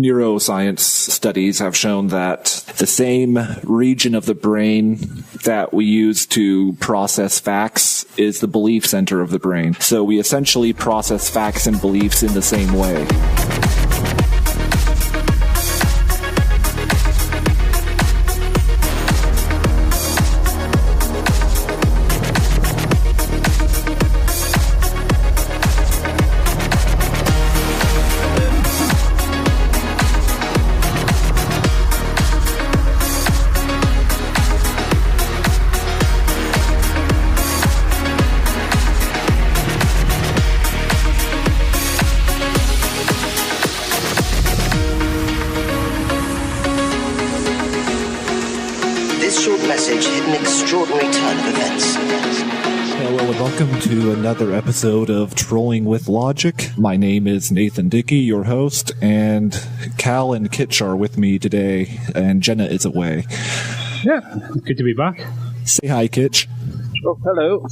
neuroscience studies have shown that the same region of the brain that we use to process facts is the belief center of the brain. So we essentially process facts and beliefs in the same way. Welcome to another episode of Trolling with Logic. My name is Nathan Dickey, your host, and Cal and Kitch are with me today, and Jenna is away. Yeah, good to be back. Say hi, Kitch. Oh, hello.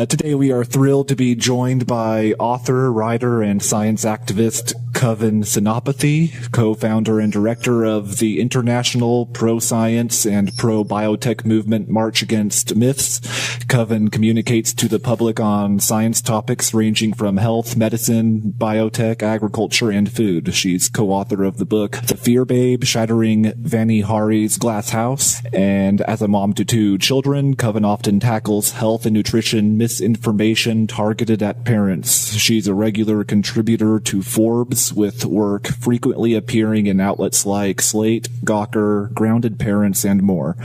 Today we are thrilled to be joined by author, writer, and science activist Kavin Senapathy, co-founder and director of the international pro-science and pro-biotech movement March Against Myths. Kavin communicates to the public on science topics ranging from health, medicine, biotech, agriculture, and food. She's co-author of the book The Fear Babe, Shattering Vani Hari's Glass House. And as a mom to two children, Kavin often tackles health and nutrition misinformation targeted at parents. She's a regular contributor to Forbes, with work frequently appearing in outlets like Slate, Gawker, Grounded Parents, and more.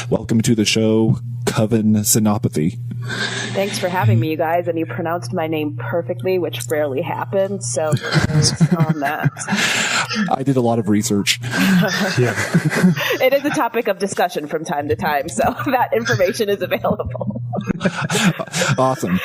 Welcome to the show, Kavin Senapathy. Thanks for having me, you guys, and you pronounced my name perfectly, which rarely happens, so on that. I did a lot of research. Yeah. It is a topic of discussion from time to time, so that information is available. Awesome.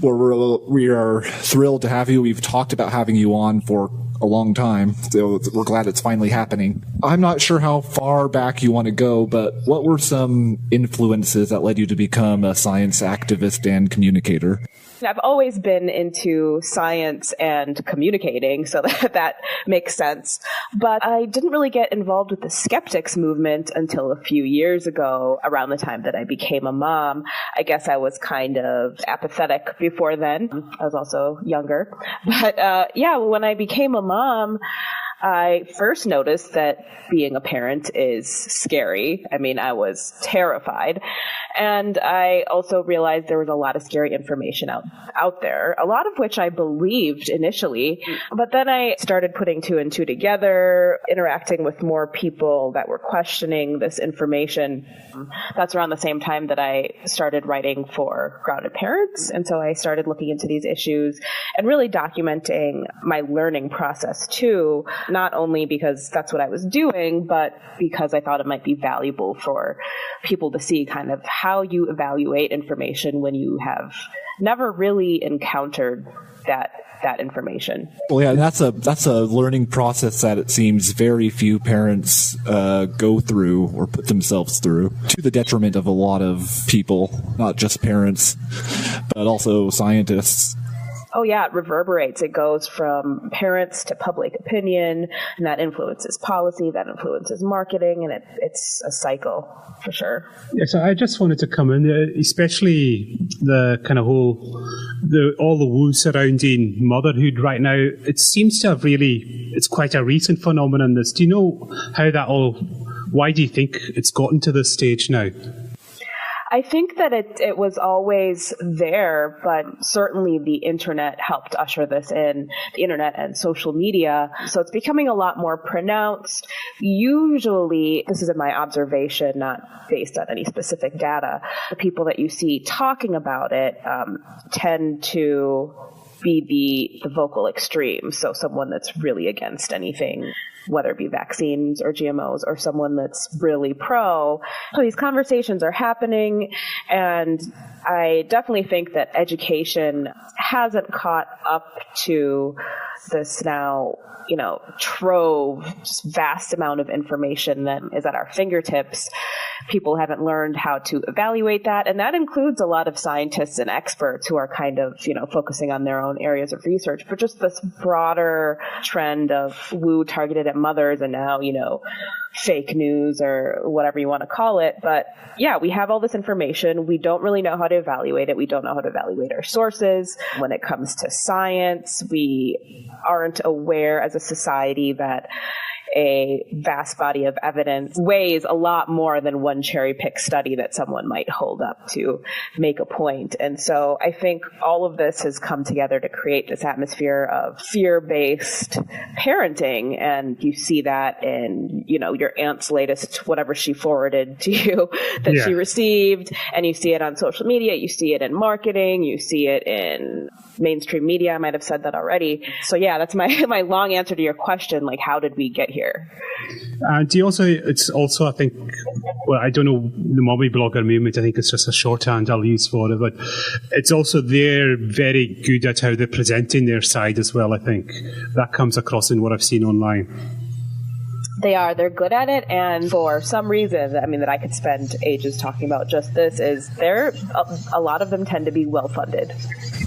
Well, we are thrilled to have you. We've talked about having you on for a long time, so we're glad it's finally happening. I'm not sure how far back you want to go, but what were some influences that led you to become a science activist and communicator? I've always been into science and communicating, so that makes sense. But I didn't really get involved with the skeptics movement until a few years ago, around the time that I became a mom. I guess I was kind of apathetic before then. I was also younger. But when I became a mom, I first noticed that being a parent is scary. I mean, I was terrified. And I also realized there was a lot of scary information out there, a lot of which I believed initially. But then I started putting two and two together, interacting with more people that were questioning this information. That's around the same time that I started writing for Grounded Parents. And so I started looking into these issues and really documenting my learning process too, not only because that's what I was doing, but because I thought it might be valuable for people to see kind of how you evaluate information when you have never really encountered that information. Well, yeah, that's a learning process that it seems very few parents go through or put themselves through, to the detriment of a lot of people, not just parents, but also scientists. Oh, yeah, it reverberates. It goes from parents to public opinion, and that influences policy, that influences marketing, and it's a cycle for sure. Yeah, so I just wanted to come in, especially the kind of all the woo surrounding motherhood right now. It seems to have it's quite a recent phenomenon. Do you know why do you think it's gotten to this stage now? I think that it was always there, but certainly the internet helped usher this in, the internet and social media. So it's becoming a lot more pronounced. Usually, this is in my observation, not based on any specific data, the people that you see talking about it tend to be the vocal extreme. So someone that's really against anything, whether it be vaccines or GMOs, or someone that's really pro. So these conversations are happening, and I definitely think that education hasn't caught up to this now, trove, just vast amount of information that is at our fingertips. People haven't learned how to evaluate that, and that includes a lot of scientists and experts who are kind of, focusing on their own own areas of research, but just this broader trend of woo targeted at mothers and now, fake news or whatever you want to call it. But yeah, we have all this information. We don't really know how to evaluate it. We don't know how to evaluate our sources. When it comes to science, we aren't aware as a society that a vast body of evidence weighs a lot more than one cherry-picked study that someone might hold up to make a point. And so I think all of this has come together to create this atmosphere of fear-based parenting. And you see that in, your aunt's latest, whatever she forwarded to you that she received. And you see it on social media. You see it in marketing. You see it in mainstream media. I might have said that already. So yeah, that's my long answer to your question. Like, how did we get here? And it's also, I think, I don't know, the mommy blogger movement, I think it's just a shorthand I'll use for it, but it's also they're very good at how they're presenting their side as well, I think. That comes across in what I've seen online. They're good at it, and for some reason, that I could spend ages talking about just this, is a lot of them tend to be well-funded.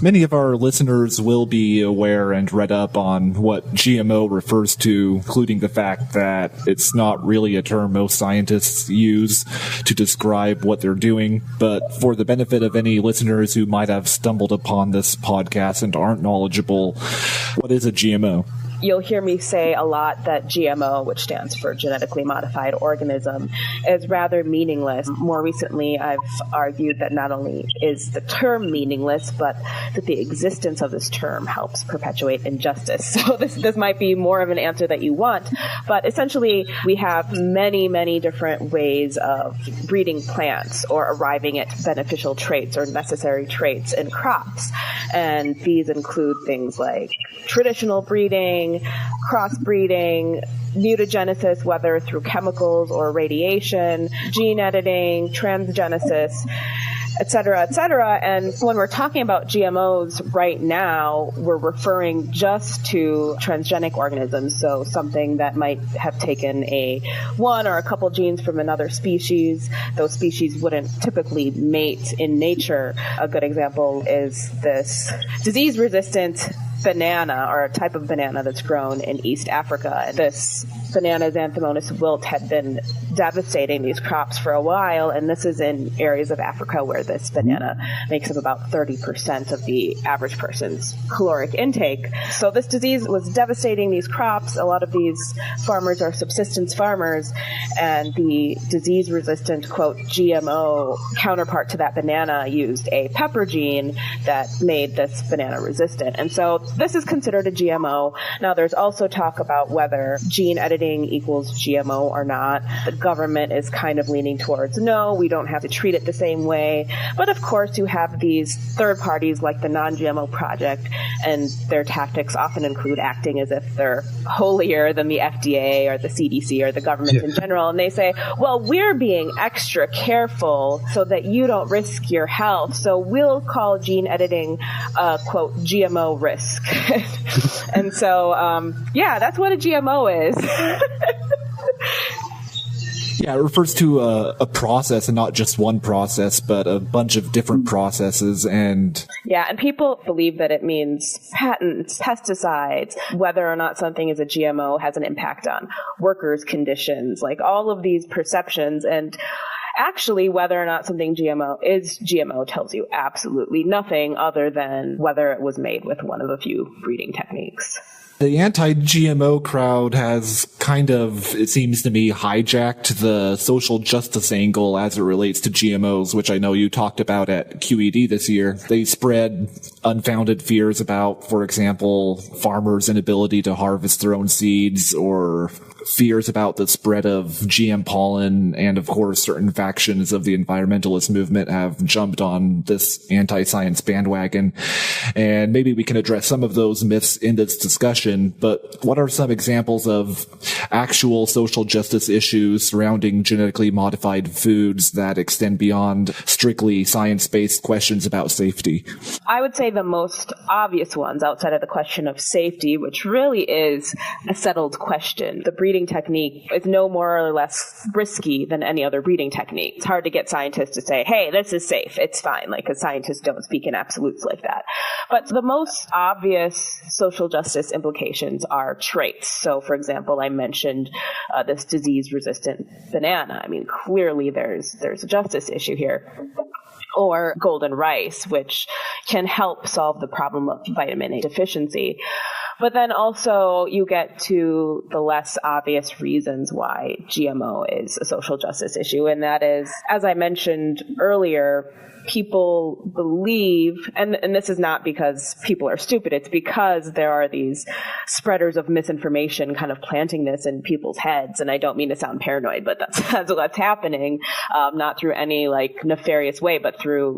Many of our listeners will be aware and read up on what GMO refers to, including the fact that it's not really a term most scientists use to describe what they're doing. But for the benefit of any listeners who might have stumbled upon this podcast and aren't knowledgeable, what is a GMO? You'll hear me say a lot that GMO, which stands for genetically modified organism, is rather meaningless. More recently, I've argued that not only is the term meaningless, but that the existence of this term helps perpetuate injustice. So this might be more of an answer that you want, but essentially we have many, many different ways of breeding plants or arriving at beneficial traits or necessary traits in crops. And these include things like traditional breeding, crossbreeding, mutagenesis, whether through chemicals or radiation, gene editing, transgenesis, et cetera, et cetera. And when we're talking about GMOs right now, we're referring just to transgenic organisms. So something that might have taken one or a couple genes from another species. Those species wouldn't typically mate in nature. A good example is this disease-resistant banana, or a type of banana that's grown in East Africa. This banana, Xanthomonas wilt, had been devastating these crops for a while, and this is in areas of Africa where this banana makes up about 30% of the average person's caloric intake. So this disease was devastating these crops. A lot of these farmers are subsistence farmers, and the disease-resistant, quote, GMO counterpart to that banana used a pepper gene that made this banana resistant. And so this is considered a GMO. Now, there's also talk about whether gene editing equals GMO or not. The government is kind of leaning towards, no, we don't have to treat it the same way. But of course, you have these third parties like the Non-GMO Project, and their tactics often include acting as if they're holier than the FDA or the CDC or the government in general. And they say, well, we're being extra careful so that you don't risk your health. So we'll call gene editing, quote, GMO risk. And so, that's what a GMO is. Yeah, it refers to a process, and not just one process, but a bunch of different processes. And people believe that it means patents, pesticides, whether or not something is a GMO has an impact on workers' conditions, like all of these perceptions. And actually, whether or not something is GMO tells you absolutely nothing other than whether it was made with one of a few breeding techniques. The anti-GMO crowd has kind of, it seems to me, hijacked the social justice angle as it relates to GMOs, which I know you talked about at QED this year. They spread unfounded fears about, for example, farmers' inability to harvest their own seeds, or fears about the spread of GM pollen, and of course certain factions of the environmentalist movement have jumped on this anti-science bandwagon. And maybe we can address some of those myths in this discussion, but what are some examples of actual social justice issues surrounding genetically modified foods that extend beyond strictly science-based questions about safety? I would say the most obvious ones outside of the question of safety, which really is a settled question. The breeding technique is no more or less risky than any other breeding technique. It's hard to get scientists to say, hey, this is safe, it's fine, because scientists don't speak in absolutes like that. But the most obvious social justice implications are traits. So, for example, I mentioned this disease-resistant banana. I mean, clearly there's a justice issue here. Or golden rice, which can help solve the problem of vitamin A deficiency. But then also you get to the less obvious reasons why GMO is a social justice issue. And that is, as I mentioned earlier, people believe, and this is not because people are stupid, it's because there are these spreaders of misinformation kind of planting this in people's heads. And I don't mean to sound paranoid, but that's what's happening, not through any like nefarious way, but through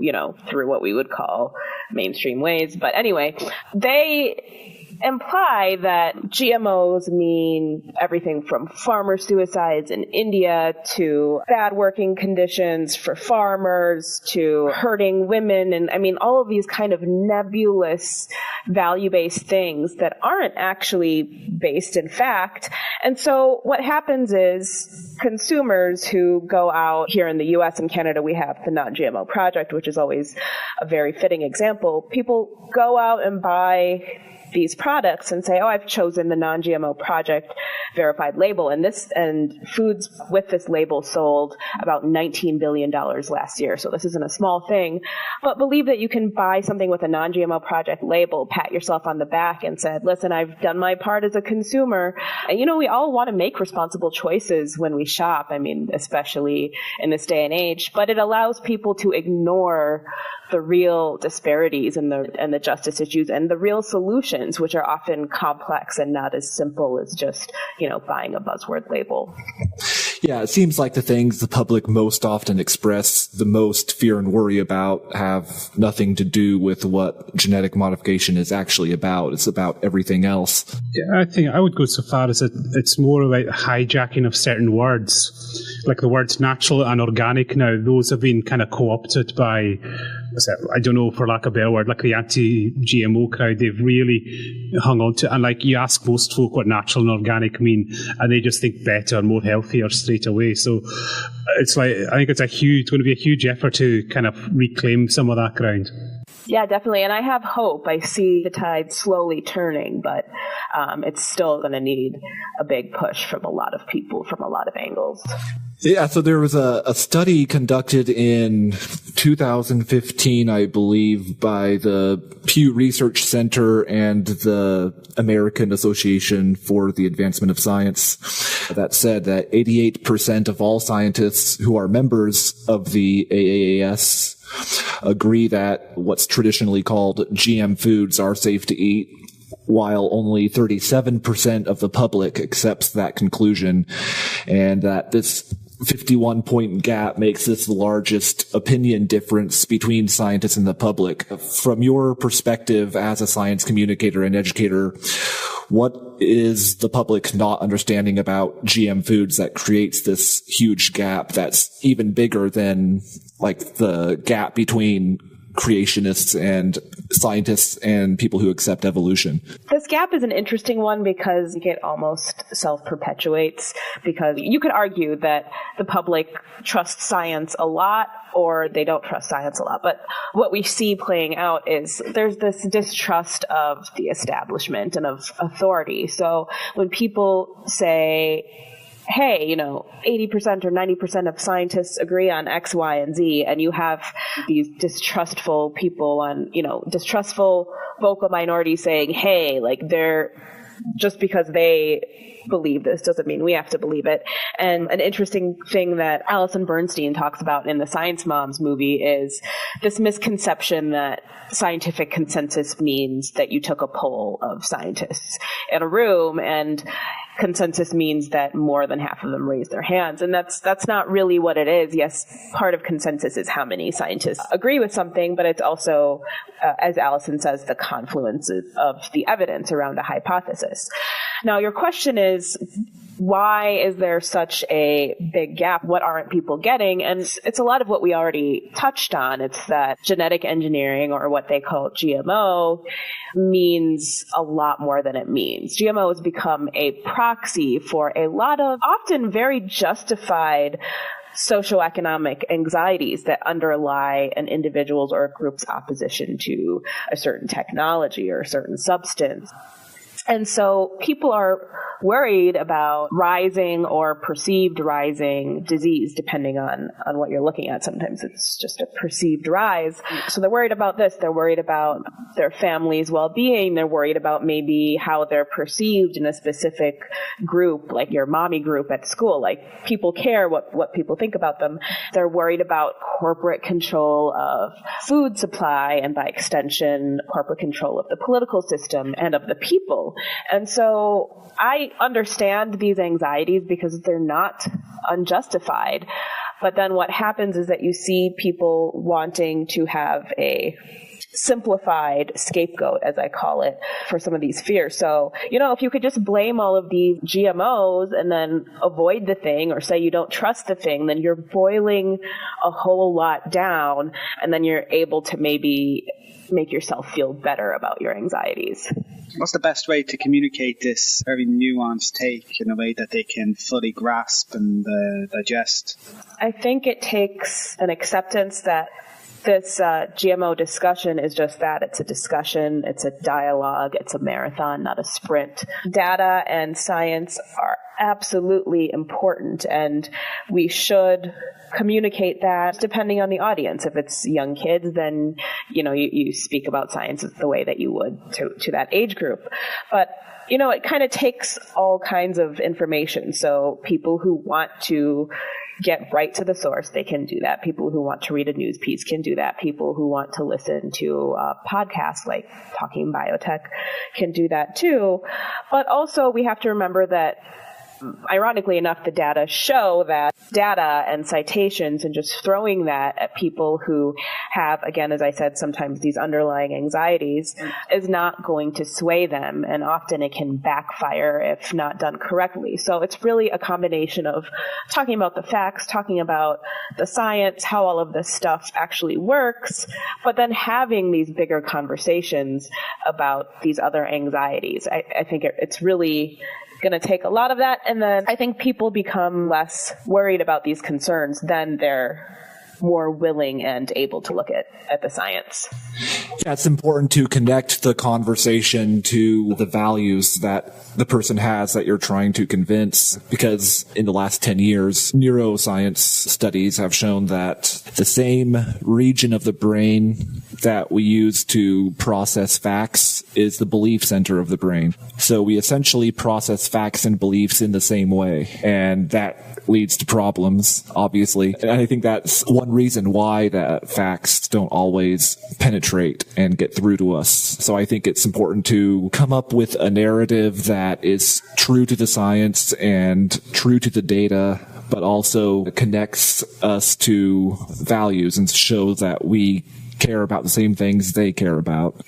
what we would call mainstream ways. But anyway, they imply that GMOs mean everything from farmer suicides in India to bad working conditions for farmers to hurting women. And I mean, all of these kind of nebulous value-based things that aren't actually based in fact. And so what happens is consumers who go out here in the US and Canada, we have the Non-GMO Project, which is always a very fitting example. People go out and buy these products and say, oh, I've chosen the Non-GMO Project verified label. And foods with this label sold about $19 billion last year. So this isn't a small thing. But believe that you can buy something with a Non-GMO Project label, pat yourself on the back and said, listen, I've done my part as a consumer. And, we all want to make responsible choices when we shop. I mean, especially in this day and age. But it allows people to ignore the real disparities and the justice issues and the real solutions, which are often complex and not as simple as just, buying a buzzword label. Yeah, it seems like the things the public most often express the most fear and worry about have nothing to do with what genetic modification is actually about. It's about everything else. Yeah, I think I would go so far as it's more about hijacking of certain words, like the words natural and organic now. Those have been kind of co-opted by, I don't know, for lack of a better word, like the anti-GMO crowd. They've really hung on to it. And like you ask most folk what natural and organic mean, and they just think better, more healthier straight away. So it's like, I think it's going to be a huge effort to kind of reclaim some of that ground. Yeah, definitely. And I have hope. I see the tide slowly turning, but it's still going to need a big push from a lot of people from a lot of angles. Yeah, so there was a study conducted in 2015, I believe, by the Pew Research Center and the American Association for the Advancement of Science that said that 88% of all scientists who are members of the AAAS agree that what's traditionally called GM foods are safe to eat, while only 37% of the public accepts that conclusion, and that this 51-point gap makes this the largest opinion difference between scientists and the public. From your perspective as a science communicator and educator, what is the public not understanding about GM foods that creates this huge gap that's even bigger than like the gap between creationists and scientists and people who accept evolution? This gap is an interesting one because it almost self-perpetuates, because you could argue that the public trusts science a lot or they don't trust science a lot. But what we see playing out is there's this distrust of the establishment and of authority. So when people say, hey, 80% or 90% of scientists agree on X, Y, and Z, and you have these distrustful people on, distrustful vocal minorities saying, hey, just because they believe this doesn't mean we have to believe it. And an interesting thing that Alison Bernstein talks about in the Science Moms movie is this misconception that scientific consensus means that you took a poll of scientists in a room, and consensus means that more than half of them raise their hands. And that's not really what it is. Yes, part of consensus is how many scientists agree with something, but it's also, as Alison says, the confluence of the evidence around a hypothesis. Now, your question is, why is there such a big gap? What aren't people getting? And it's a lot of what we already touched on. It's that genetic engineering, or what they call GMO, means a lot more than it means. GMO has become a proxy for a lot of often very justified socioeconomic anxieties that underlie an individual's or a group's opposition to a certain technology or a certain substance. And so people are worried about rising or perceived rising disease, depending on what you're looking at. Sometimes it's just a perceived rise. So they're worried about this. They're worried about their family's well-being. They're worried about maybe how they're perceived in a specific group, like your mommy group at school. Like, people care what people think about them. They're worried about corporate control of food supply, and by extension, corporate control of the political system and of the people. And so I understand these anxieties because they're not unjustified. But then what happens is that you see people wanting to have a simplified scapegoat, as I call it, for some of these fears. So, if you could just blame all of these GMOs and then avoid the thing, or say you don't trust the thing, then you're boiling a whole lot down, and then you're able to maybe make yourself feel better about your anxieties. What's the best way to communicate this very nuanced take in a way that they can fully grasp and digest? I think it takes an acceptance that this GMO discussion is just that. It's a discussion, it's a dialogue, it's a marathon, not a sprint. Data and science are absolutely important, and we should communicate that depending on the audience. If it's young kids, then you speak about science the way that you would to that age group. But it kind of takes all kinds of information. So people who want to get right to the source, they can do that. People who want to read a news piece can do that. People who want to listen to a podcast like Talking Biotech can do that too. But also we have to remember that, ironically enough, the data show that data and citations and just throwing that at people who have, again, as I said, sometimes these underlying anxieties is not going to sway them. And often it can backfire if not done correctly. So it's really a combination of talking about the facts, talking about the science, how all of this stuff actually works, but then having these bigger conversations about these other anxieties. I think it's really going to take a lot of that. And then I think people become less worried about these concerns, then they're more willing and able to look at the science. Yeah, it's important to connect the conversation to the values that the person has that you're trying to convince, because in the last 10 years, neuroscience studies have shown that the same region of the brain that we use to process facts is the belief center of the brain. So we essentially process facts and beliefs in the same way, and that leads to problems, obviously. And I think that's one reason why that facts don't always penetrate and get through to us. So I think it's important to come up with a narrative that is true to the science and true to the data, but also connects us to values and shows that we care about the same things they care about.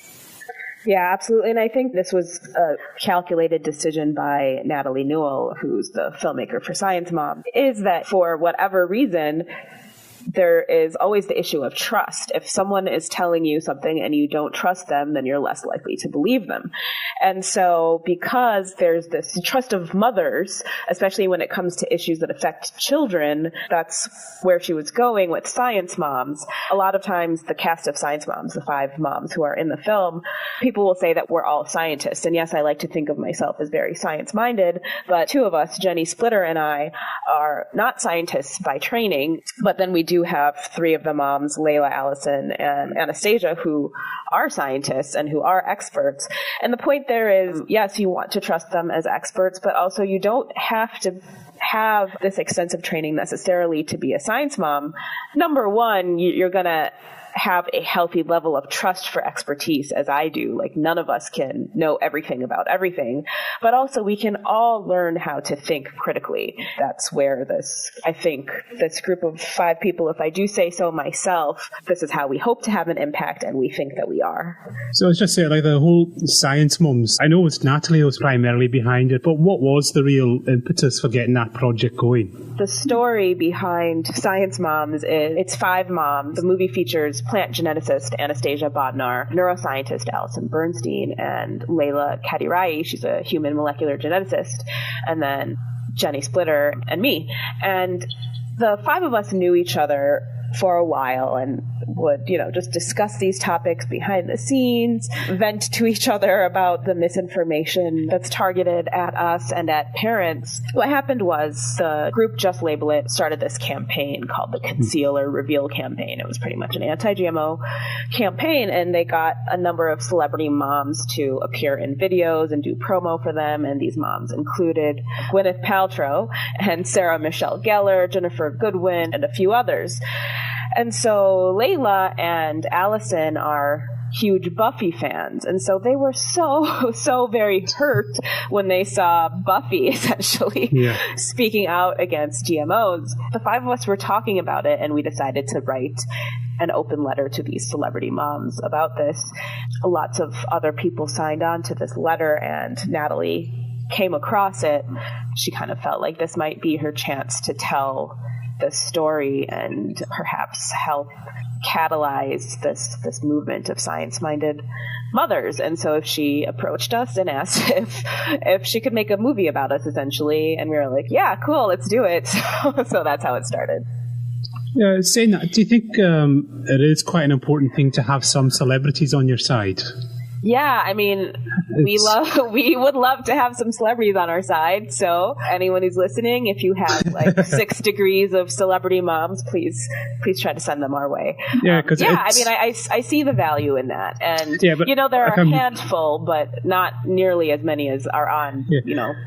Yeah, absolutely. And I think this was a calculated decision by Natalie Newell, who's the filmmaker for Science Mom, is that for whatever reason, there is always the issue of trust. If someone is telling you something and you don't trust them, then you're less likely to believe them. And so because there's this trust of mothers, especially when it comes to issues that affect children, that's where she was going with Science Moms. A lot of times the cast of Science Moms, the 5 moms who are in the film, people will say that we're all scientists. And yes, I like to think of myself as very science-minded, but 2 of us, Jenny Splitter and I, are not scientists by training, but then we do have 3 of the moms, Layla, Allison, and Anastasia, who are scientists and who are experts. And the point there is, yes, you want to trust them as experts, but also you don't have to have this extensive training necessarily to be a science mom. Number one, you're going to have a healthy level of trust for expertise as I do. Like, none of us can know everything about everything, but also we can all learn how to think critically. That's where I think this group of 5 people, if I do say so myself, this is how we hope to have an impact, and we think that we are. So I was just saying, like, the whole Science Mums, I know it's Natalie was primarily behind it, but what was the real impetus for getting that project going? The story behind Science Moms is it's 5 moms. The movie features plant geneticist Anastasia Bodnar, neuroscientist Alison Bernstein, and Layla Kadirai. She's a human molecular geneticist, and then Jenny Splitter and me. And the 5 of us knew each other for a while and would, just discuss these topics behind the scenes, vent to each other about the misinformation that's targeted at us and at parents. What happened was the group Just Label It started this campaign called the Conceal or Reveal campaign. It was pretty much an anti-GMO campaign, and they got a number of celebrity moms to appear in videos and do promo for them, and these moms included Gwyneth Paltrow and Sarah Michelle Gellar, Jennifer Goodwin, and a few others. And so Layla and Allison are huge Buffy fans. And so they were so very hurt when they saw Buffy essentially speaking out against GMOs. The 5 of us were talking about it, and we decided to write an open letter to these celebrity moms about this. Lots of other people signed on to this letter, and Natalie came across it. She kind of felt like this might be her chance to tell the story and perhaps help catalyze this movement of science-minded mothers. And so she approached us and asked if she could make a movie about us, essentially. And we were like, yeah, cool, let's do it. So that's how it started. Yeah, saying that, do you think it is quite an important thing to have some celebrities on your side? Yeah, I mean, we would love to have some celebrities on our side. So anyone who's listening, if you have like 6 degrees of celebrity moms, please try to send them our way. Yeah, because I mean, I see the value in that, and there are a handful, but not nearly as many as are on.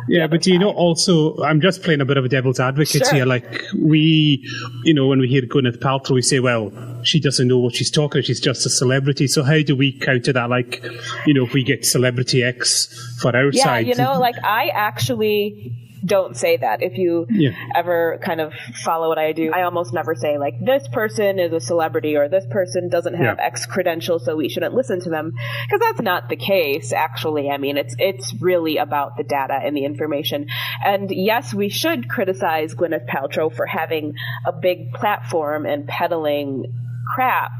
Yeah, but do you know also? I'm just playing a bit of a devil's advocate here. Like we, when we hear Gwyneth Paltrow, we say, well, she doesn't know what she's talking about. She's just a celebrity. So how do we counter that? Like, if we get celebrity X for our side. Yeah, like I actually don't say that. If you ever kind of follow what I do, I almost never say like, this person is a celebrity or this person doesn't have X credentials, so we shouldn't listen to them. Because that's not the case, actually. I mean, it's really about the data and the information. And yes, we should criticize Gwyneth Paltrow for having a big platform and peddling crap,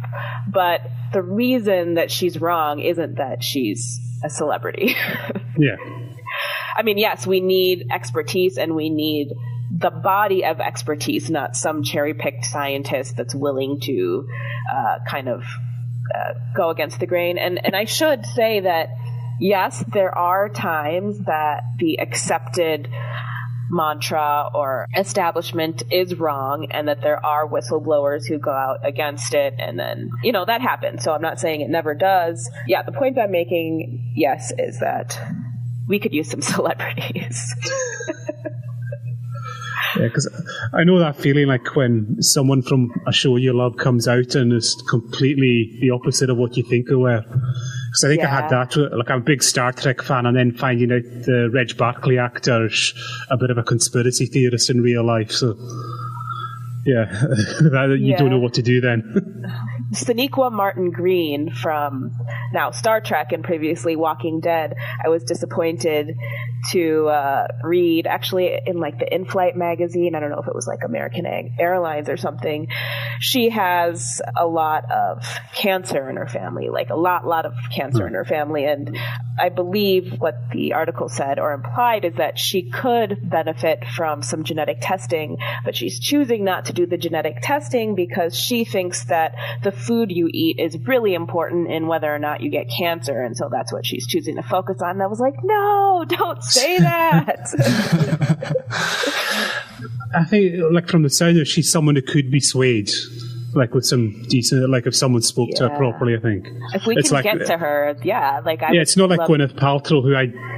but the reason that she's wrong isn't that she's a celebrity. Yeah. I mean, yes, we need expertise, and we need the body of expertise, not some cherry-picked scientist that's willing to go against the grain. And I should say that, yes, there are times that the accepted mantra or establishment is wrong, and that there are whistleblowers who go out against it, and then that happens. So I'm not saying it never does. Yeah, the point I'm making, yes, is that we could use some celebrities. Yeah, because I know that feeling, like when someone from a show you love comes out and is completely the opposite of what you think they were. Because I think I had that, like I'm a big Star Trek fan, and then finding out the Reg Barclay actor's a bit of a conspiracy theorist in real life. So, you don't know what to do then. Sonequa Martin Green from now Star Trek and previously Walking Dead, I was disappointed to read actually in like the In-Flight magazine. I don't know if it was like American Airlines or something. She has a lot of cancer in her family, like a lot of cancer in her family. And I believe what the article said or implied is that she could benefit from some genetic testing, but she's choosing not to do the genetic testing because she thinks that the food you eat is really important in whether or not you get cancer. And so that's what she's choosing to focus on. And I was like, no, don't say that. I think, like, from the sound of it, she's someone who could be swayed, like with some decent, like if someone spoke to her properly. I think if we can get to her, like it's not like Gwyneth Paltrow, who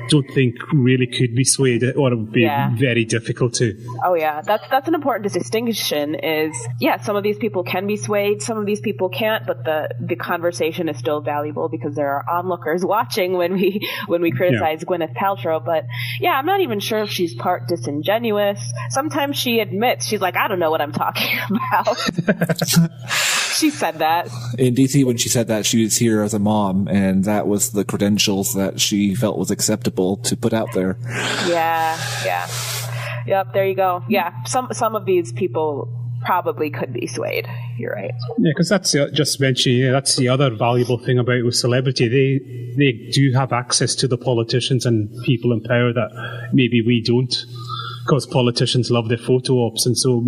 don't think really could be swayed, or it would be very difficult to. Oh yeah, that's an important distinction. Is some of these people can be swayed, some of these people can't, but the conversation is still valuable because there are onlookers watching when we criticize Gwyneth Paltrow. But I'm not even sure if she's part disingenuous. Sometimes she admits, she's like, I don't know what I'm talking about. She said that. In DC, when she said that, she was here as a mom, and that was the credentials that she felt was acceptable to put out there. Yeah. Yep, there you go. Yeah, some of these people probably could be swayed. You're right. Yeah, because that's just mentioning. That's the other valuable thing about with celebrity. They do have access to the politicians and people in power that maybe we don't. Because politicians love their photo ops, and so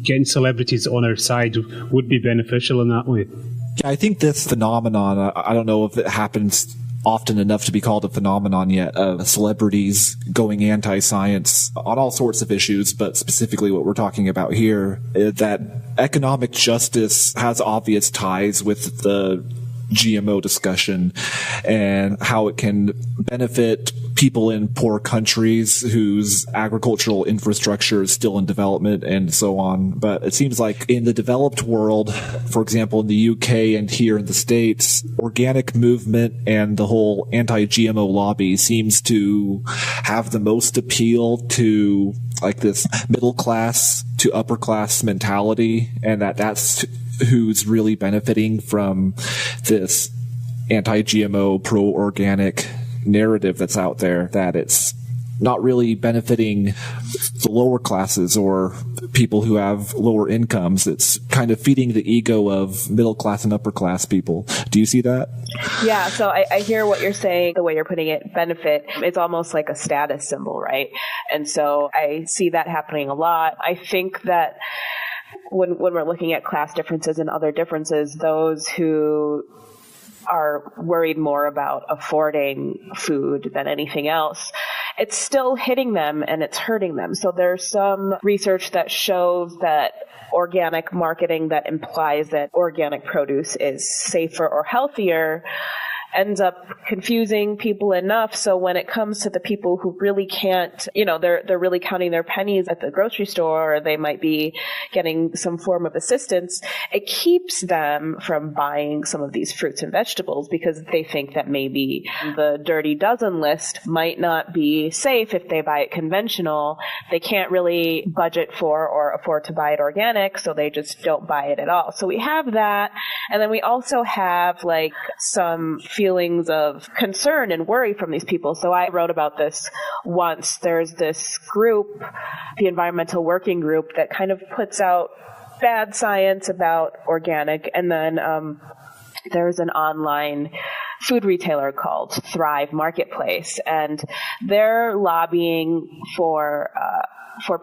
getting celebrities on our side would be beneficial in that way. Yeah, I think this phenomenon, I don't know if it happens often enough to be called a phenomenon yet, of celebrities going anti-science on all sorts of issues, but specifically what we're talking about here, is that economic justice has obvious ties with the GMO discussion and how it can benefit people in poor countries whose agricultural infrastructure is still in development and so on. But it seems like in the developed world, for example, in the UK and here in the States, organic movement and the whole anti-GMO lobby seems to have the most appeal to like this middle class to upper class mentality, and that's who's really benefiting from this anti-GMO, pro-organic narrative that's out there, that it's not really benefiting the lower classes or people who have lower incomes. It's kind of feeding the ego of middle class and upper class people. Do you see that? Yeah, so I hear what you're saying, the way you're putting it, benefit. It's almost like a status symbol, right? And so I see that happening a lot. I think that when we're looking at class differences and other differences, those who are worried more about affording food than anything else, it's still hitting them and it's hurting them. So there's some research that shows that organic marketing that implies that organic produce is safer or healthier ends up confusing people enough. So when it comes to the people who really can't, they're really counting their pennies at the grocery store, or they might be getting some form of assistance, it keeps them from buying some of these fruits and vegetables because they think that maybe the dirty dozen list might not be safe if they buy it conventional. They can't really budget for or afford to buy it organic, so they just don't buy it at all. So we have that. And then we also have like some feelings of concern and worry from these people. So I wrote about this once. There's this group, the Environmental Working Group, that kind of puts out bad science about organic. And then there's an online food retailer called Thrive Marketplace, and they're lobbying for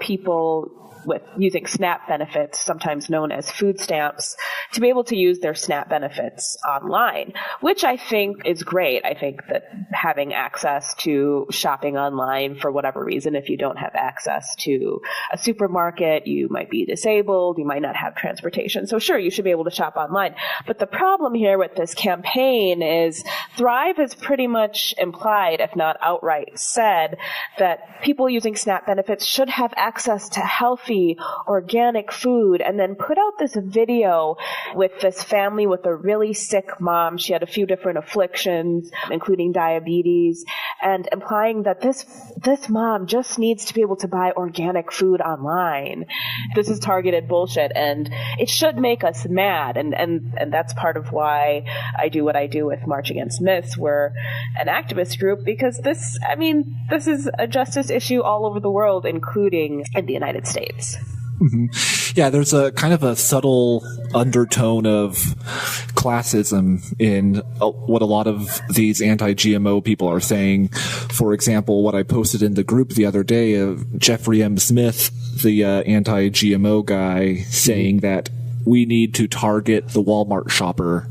people with using SNAP benefits, sometimes known as food stamps, to be able to use their SNAP benefits online, which I think is great. I think that having access to shopping online for whatever reason, if you don't have access to a supermarket, you might be disabled, you might not have transportation. So sure, you should be able to shop online. But the problem here with this campaign is Thrive has pretty much implied, if not outright said, that people using SNAP benefits should have access to healthy organic food, and then put out this video with this family with a really sick mom. She had a few different afflictions, including diabetes, and implying that this mom just needs to be able to buy organic food online. This is targeted bullshit, and it should make us mad, and that's part of why I do what I do with March Against Myths. We're an activist group because this is a justice issue all over the world, including in the United States. Mm-hmm. Yeah, there's a kind of a subtle undertone of classism in what a lot of these anti-GMO people are saying. For example, what I posted in the group the other day of Jeffrey M. Smith, the anti-GMO guy, saying that we need to target the Walmart shopper,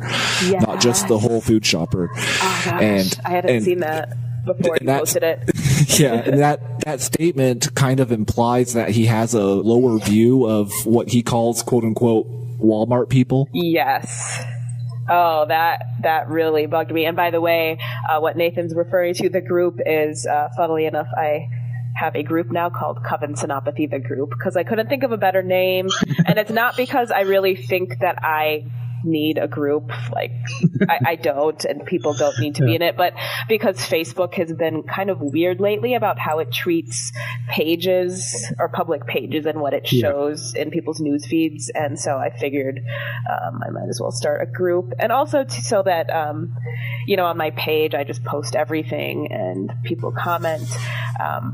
not just the Whole Food shopper. Oh gosh, and I hadn't seen that before you posted it. Yeah, and that statement kind of implies that he has a lower view of what he calls quote unquote Walmart people. Yes. Oh, that really bugged me. And by the way, what Nathan's referring to, the group is, funnily enough, I have a group now called Kavin, Senapathy, the group, because I couldn't think of a better name. And it's not because I really think that I need a group, like I don't, and people don't need to be in it, but because Facebook has been kind of weird lately about how it treats pages or public pages and what it shows in people's news feeds, and so I figured I might as well start a group, and also so that on my page I just post everything and people comment,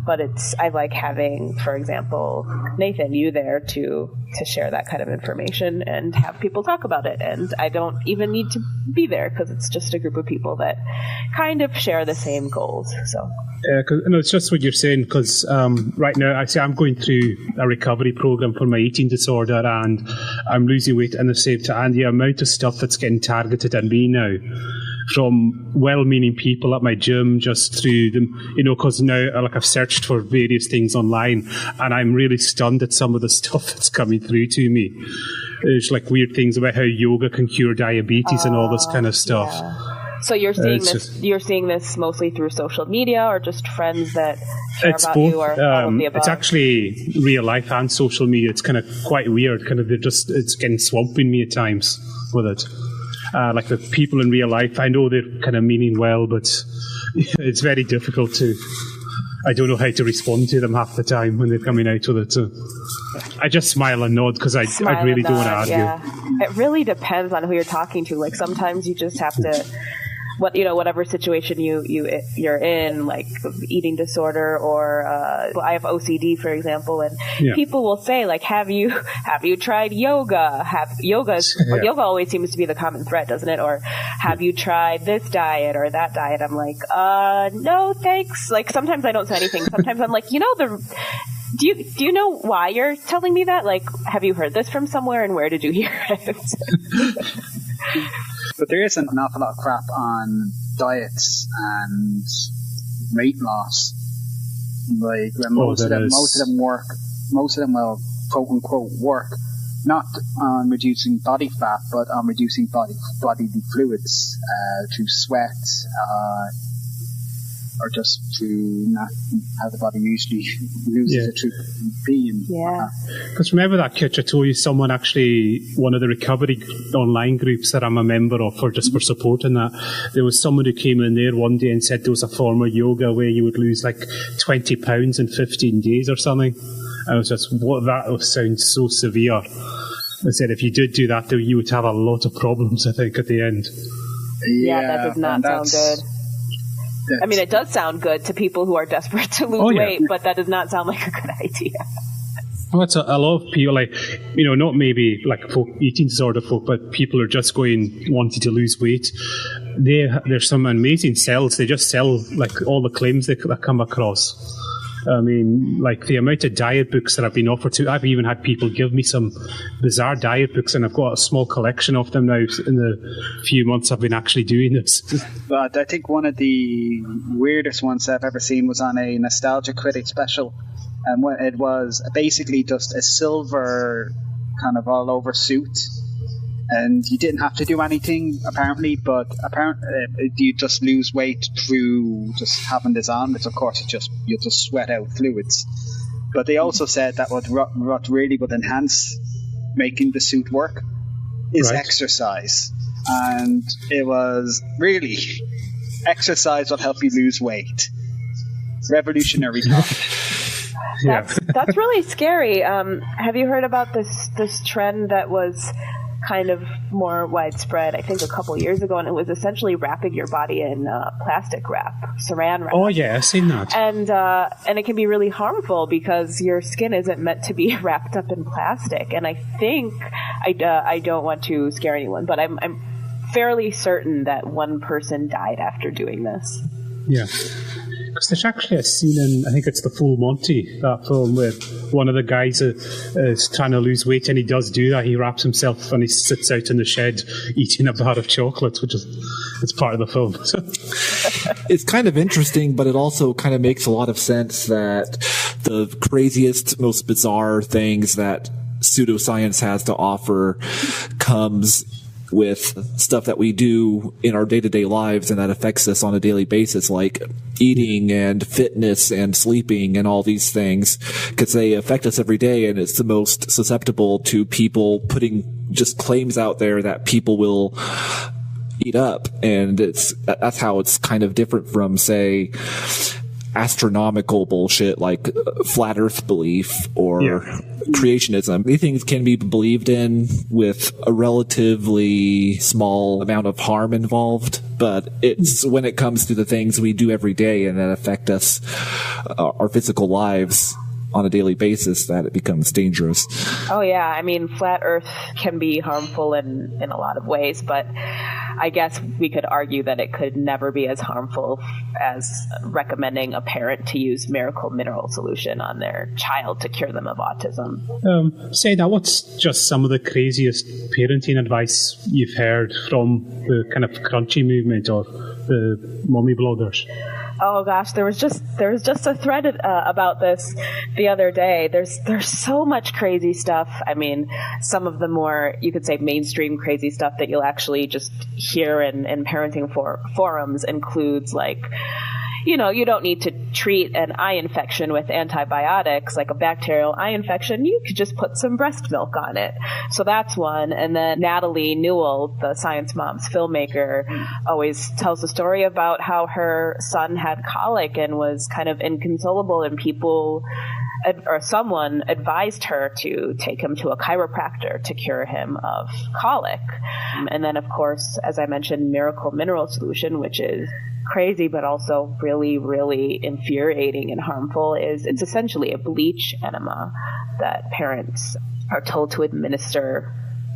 but I like having, for example, Nathan, you there to share that kind of information and have people talk about it. And I don't even need to be there because it's just a group of people that kind of share the same goals. So it's just what you're saying, because right now I'm going through a recovery program for my eating disorder, and I'm losing weight in the same time. And the amount of stuff that's getting targeted at me now from well-meaning people at my gym, just through them, because now I've searched for various things online, and I'm really stunned at some of the stuff that's coming through to me. There's like weird things about how yoga can cure diabetes and all this kind of stuff. Yeah. So you're seeing you're seeing this mostly through social media, or just friends that care about both. you, or all of the above? It's actually real life and social media. It's kind of quite weird. It's getting swamping me at times with it. Like the people in real life, I know they're kind of meaning well, but it's very difficult I don't know how to respond to them half the time when they're coming out with it. So I just smile and nod because I really don't want to argue. Yeah. It really depends on who you're talking to. Like sometimes you just have to, whatever situation you're in, like eating disorder, or I have OCD, for example, and people will say, like, have you tried yoga? Yoga always seems to be the common thread, doesn't it? Or have you tried this diet or that diet? I'm like, no, thanks. Like sometimes I don't say anything. Sometimes I'm like, do you know why you're telling me that? Like, have you heard this from somewhere, and where did you hear it? But there is an awful lot of crap on diets and weight loss. Like most of them will quote unquote work not on reducing body fat, but on reducing bodily fluids through sweat, or just through how the body usually loses its being. Yeah. Because remember that, Kitch, I told you someone actually, one of the recovery online groups that I'm a member of for supporting that, there was someone who came in there one day and said there was a form of yoga where you would lose like 20 pounds in 15 days or something. I was just, that sounds so severe. I said if you did do that, though, you would have a lot of problems, I think, at the end. Yeah, that does not sound good. I mean, it does sound good to people who are desperate to lose weight, but that does not sound like a good idea. Well, it's a lot of people, like, not maybe like folk, eating disorder folk, but people are just wanting to lose weight. There's some amazing cells. They just sell like all the claims that come across. I mean, like the amount of diet books that I've been offered to, I've even had people give me some bizarre diet books, and I've got a small collection of them now in the few months I've been actually doing this. But I think one of the weirdest ones I've ever seen was on a Nostalgia Critic special, and it was basically just a silver kind of all over suit, and you didn't have to do anything apparently, but apparently you just lose weight through just having this on, which of course you'll just sweat out fluids. But they also said that what really would enhance making the suit work is exercise, and it was really exercise will help you lose weight. Revolutionary thought. That's really scary. Have you heard about this trend that was kind of more widespread, I think, a couple years ago, and it was essentially wrapping your body in plastic wrap, saran wrap. Oh yeah, I've seen that. And it can be really harmful because your skin isn't meant to be wrapped up in plastic. And I think I don't want to scare anyone, but I'm fairly certain that one person died after doing this. Yeah. Because there's actually a scene in, I think it's The Full Monty, that film, where one of the guys is trying to lose weight, and he does do that. He wraps himself and he sits out in the shed eating a bar of chocolates, which is it's part of the film. It's kind of interesting, but it also kind of makes a lot of sense that the craziest, most bizarre things that pseudoscience has to offer comes with stuff that we do in our day-to-day lives and that affects us on a daily basis, like eating and fitness and sleeping and all these things, because they affect us every day, and it's the most susceptible to people putting just claims out there that people will eat up. And that's how it's kind of different from, say, astronomical bullshit like flat earth belief or creationism. These things can be believed in with a relatively small amount of harm involved, but it's when it comes to the things we do every day and that affect us, our physical lives on a daily basis, that it becomes dangerous. Oh yeah, I mean, flat earth can be harmful in a lot of ways, but I guess we could argue that it could never be as harmful as recommending a parent to use miracle mineral solution on their child to cure them of autism. Say now, what's just some of the craziest parenting advice you've heard from the kind of crunchy movement or the mommy bloggers? Oh gosh, there was just a thread about this the other day. There's so much crazy stuff. I mean, some of the more, you could say, mainstream crazy stuff that you'll actually just hear in parenting forums includes, like, you know, you don't need to treat an eye infection with antibiotics, like a bacterial eye infection. You could just put some breast milk on it. So that's one. And then Natalie Newell, the Science Moms filmmaker, always tells the story about how her son had colic and was kind of inconsolable, and someone advised her to take him to a chiropractor to cure him of colic. And then, of course, as I mentioned, miracle mineral solution, which is crazy but also really, really infuriating and harmful, it's essentially a bleach enema that parents are told to administer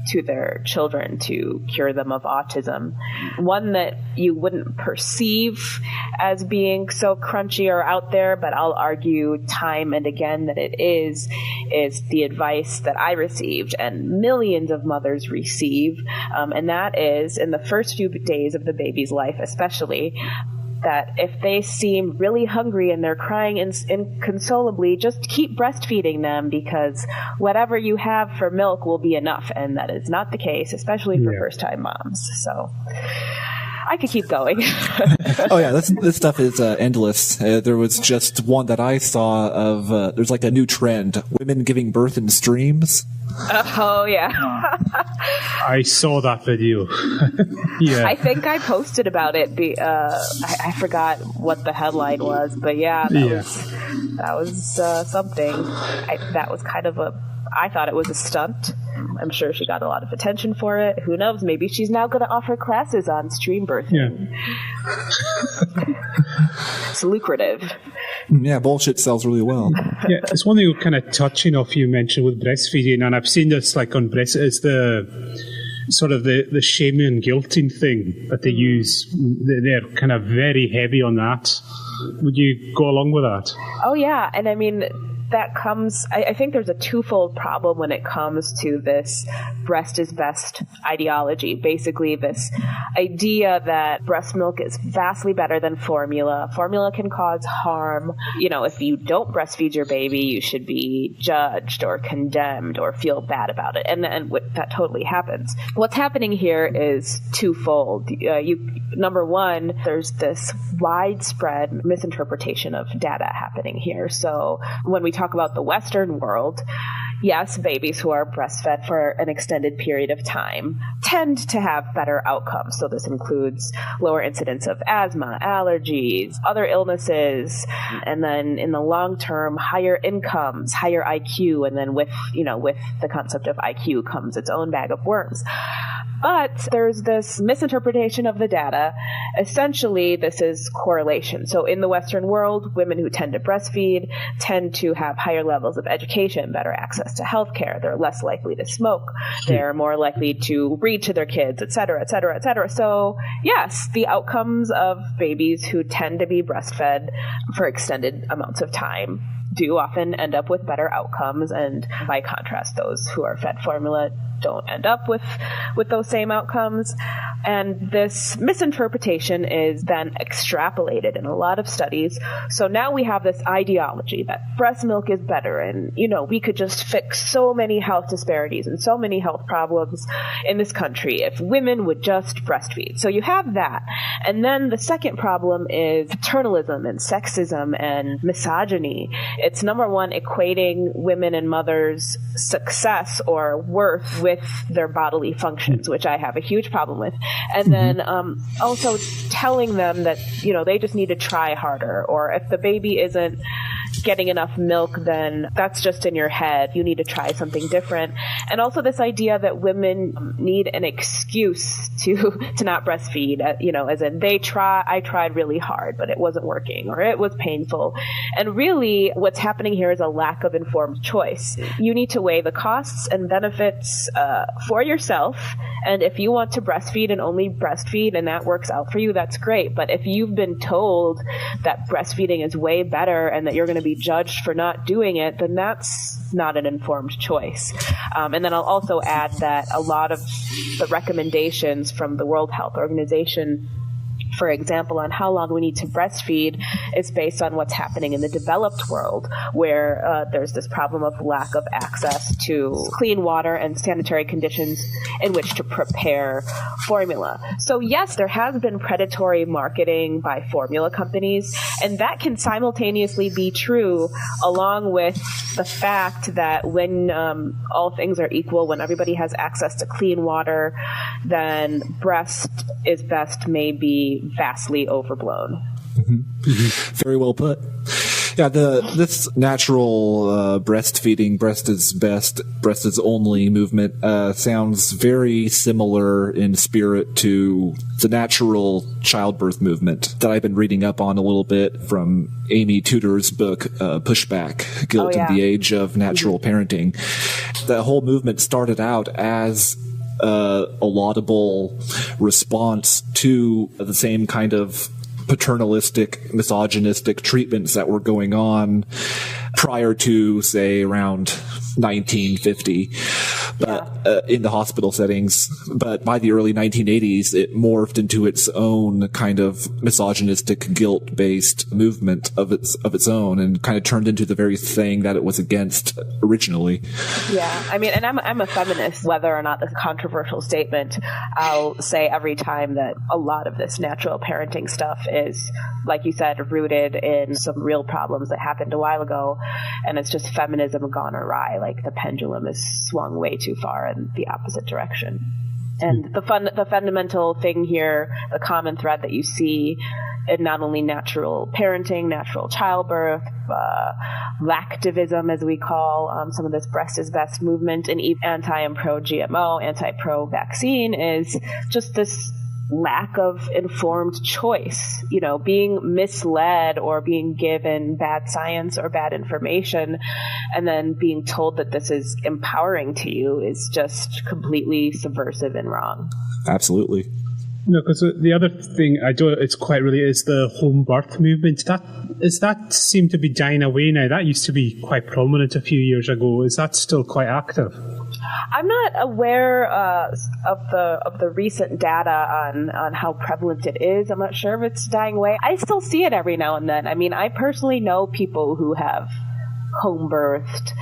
to their children to cure them of autism. One that you wouldn't perceive as being so crunchy or out there, but I'll argue time and again that it is the advice that I received and millions of mothers receive, and that is, in the first few days of the baby's life especially, that if they seem really hungry and they're crying inconsolably, just keep breastfeeding them, because whatever you have for milk will be enough. And that is not the case, especially for first-time moms. So I could keep going. Oh yeah, this stuff is endless. There was just one that I saw of, there's like a new trend, women giving birth in streams. Oh yeah. I saw that video. Yeah. I think I posted about it. I forgot what the headline was, but yeah, that was something. That was kind of I thought it was a stunt. I'm sure she got a lot of attention for it. Who knows? Maybe she's now going to offer classes on stream birthing. Yeah. It's lucrative. Yeah, bullshit sells really well. Yeah, it's one thing you're kind of touching off, you mentioned with breastfeeding, and I've seen this like on breast, is the sort of the shaming and guilting thing that they use. They're kind of very heavy on that. Would you go along with that? Oh yeah, and I mean, that comes, I think there's a twofold problem when it comes to this breast is best ideology. Basically, this idea that breast milk is vastly better than formula. Formula can cause harm. You know, if you don't breastfeed your baby, you should be judged or condemned or feel bad about it. And that totally happens. What's happening here is twofold. Number one, there's this widespread misinterpretation of data happening here. So when we talk about the Western world, yes, babies who are breastfed for an extended period of time tend to have better outcomes. So this includes lower incidence of asthma, allergies, other illnesses, and then in the long term, higher incomes, higher IQ, and then with the concept of IQ comes its own bag of worms. But there's this misinterpretation of the data. Essentially, this is correlation. So in the Western world, women who tend to breastfeed tend to have higher levels of education, better access to healthcare. They're less likely to smoke. They're more likely to read to their kids, et cetera, et cetera, et cetera. So yes, the outcomes of babies who tend to be breastfed for extended amounts of time do often end up with better outcomes, and by contrast, those who are fed formula don't end up with those same outcomes. And this misinterpretation is then extrapolated in a lot of studies. So now we have this ideology that breast milk is better, and, we could just fix so many health disparities and so many health problems in this country if women would just breastfeed. So you have that. And then the second problem is paternalism and sexism and misogyny. It's number one, equating women and mothers' success or worth with their bodily functions, which I have a huge problem with. And then also telling them that, they just need to try harder, or if the baby isn't getting enough milk, then that's just in your head. You need to try something different. And also this idea that women need an excuse to not breastfeed, as in I tried really hard, but it wasn't working, or it was painful. And really what's happening here is a lack of informed choice. You need to weigh the costs and benefits for yourself. And if you want to breastfeed and only breastfeed and that works out for you, that's great. But if you've been told that breastfeeding is way better and that you're going to be judged for not doing it, then that's not an informed choice. And then I'll also add that a lot of the recommendations from the World Health Organization, for example, on how long we need to breastfeed is based on what's happening in the developed world, where there's this problem of lack of access to clean water and sanitary conditions in which to prepare formula. So yes, there has been predatory marketing by formula companies, and that can simultaneously be true along with the fact that when all things are equal, when everybody has access to clean water, then breast is best may be vastly overblown. Very well put. Yeah, this natural breastfeeding, breast is best, breast is only movement sounds very similar in spirit to the natural childbirth movement that I've been reading up on a little bit from Amy Tudor's book, Pushback, Guilt in the Age of Natural Parenting. The whole movement started out as a laudable response to the same kind of paternalistic, misogynistic treatments that were going on prior to, say, around 1950, but in the hospital settings. But by the early 1980s, it morphed into its own kind of misogynistic, guilt-based movement of its own, and kind of turned into the very thing that it was against originally. Yeah, I mean, and I'm a feminist, whether or not that's a controversial statement. I'll say every time that a lot of this natural parenting stuff is, like you said, rooted in some real problems that happened a while ago, and it's just feminism gone awry. Like the pendulum is swung way too far in the opposite direction. And the fundamental thing here, the common thread that you see in not only natural parenting, natural childbirth, lactivism, as we call some of this breast is best movement, and even anti and pro-GMO, anti-pro-vaccine, is just this lack of informed choice, being misled or being given bad science or bad information and then being told that this is empowering to you is just completely subversive and wrong. Absolutely. No, because the other thing it's quite really is the home birth movement. That seemed to be dying away now. That used to be quite prominent a few years ago. Is that still quite active? I'm not aware of the recent data on how prevalent it is. I'm not sure if it's dying away. I still see it every now and then. I mean, I personally know people who have home birthed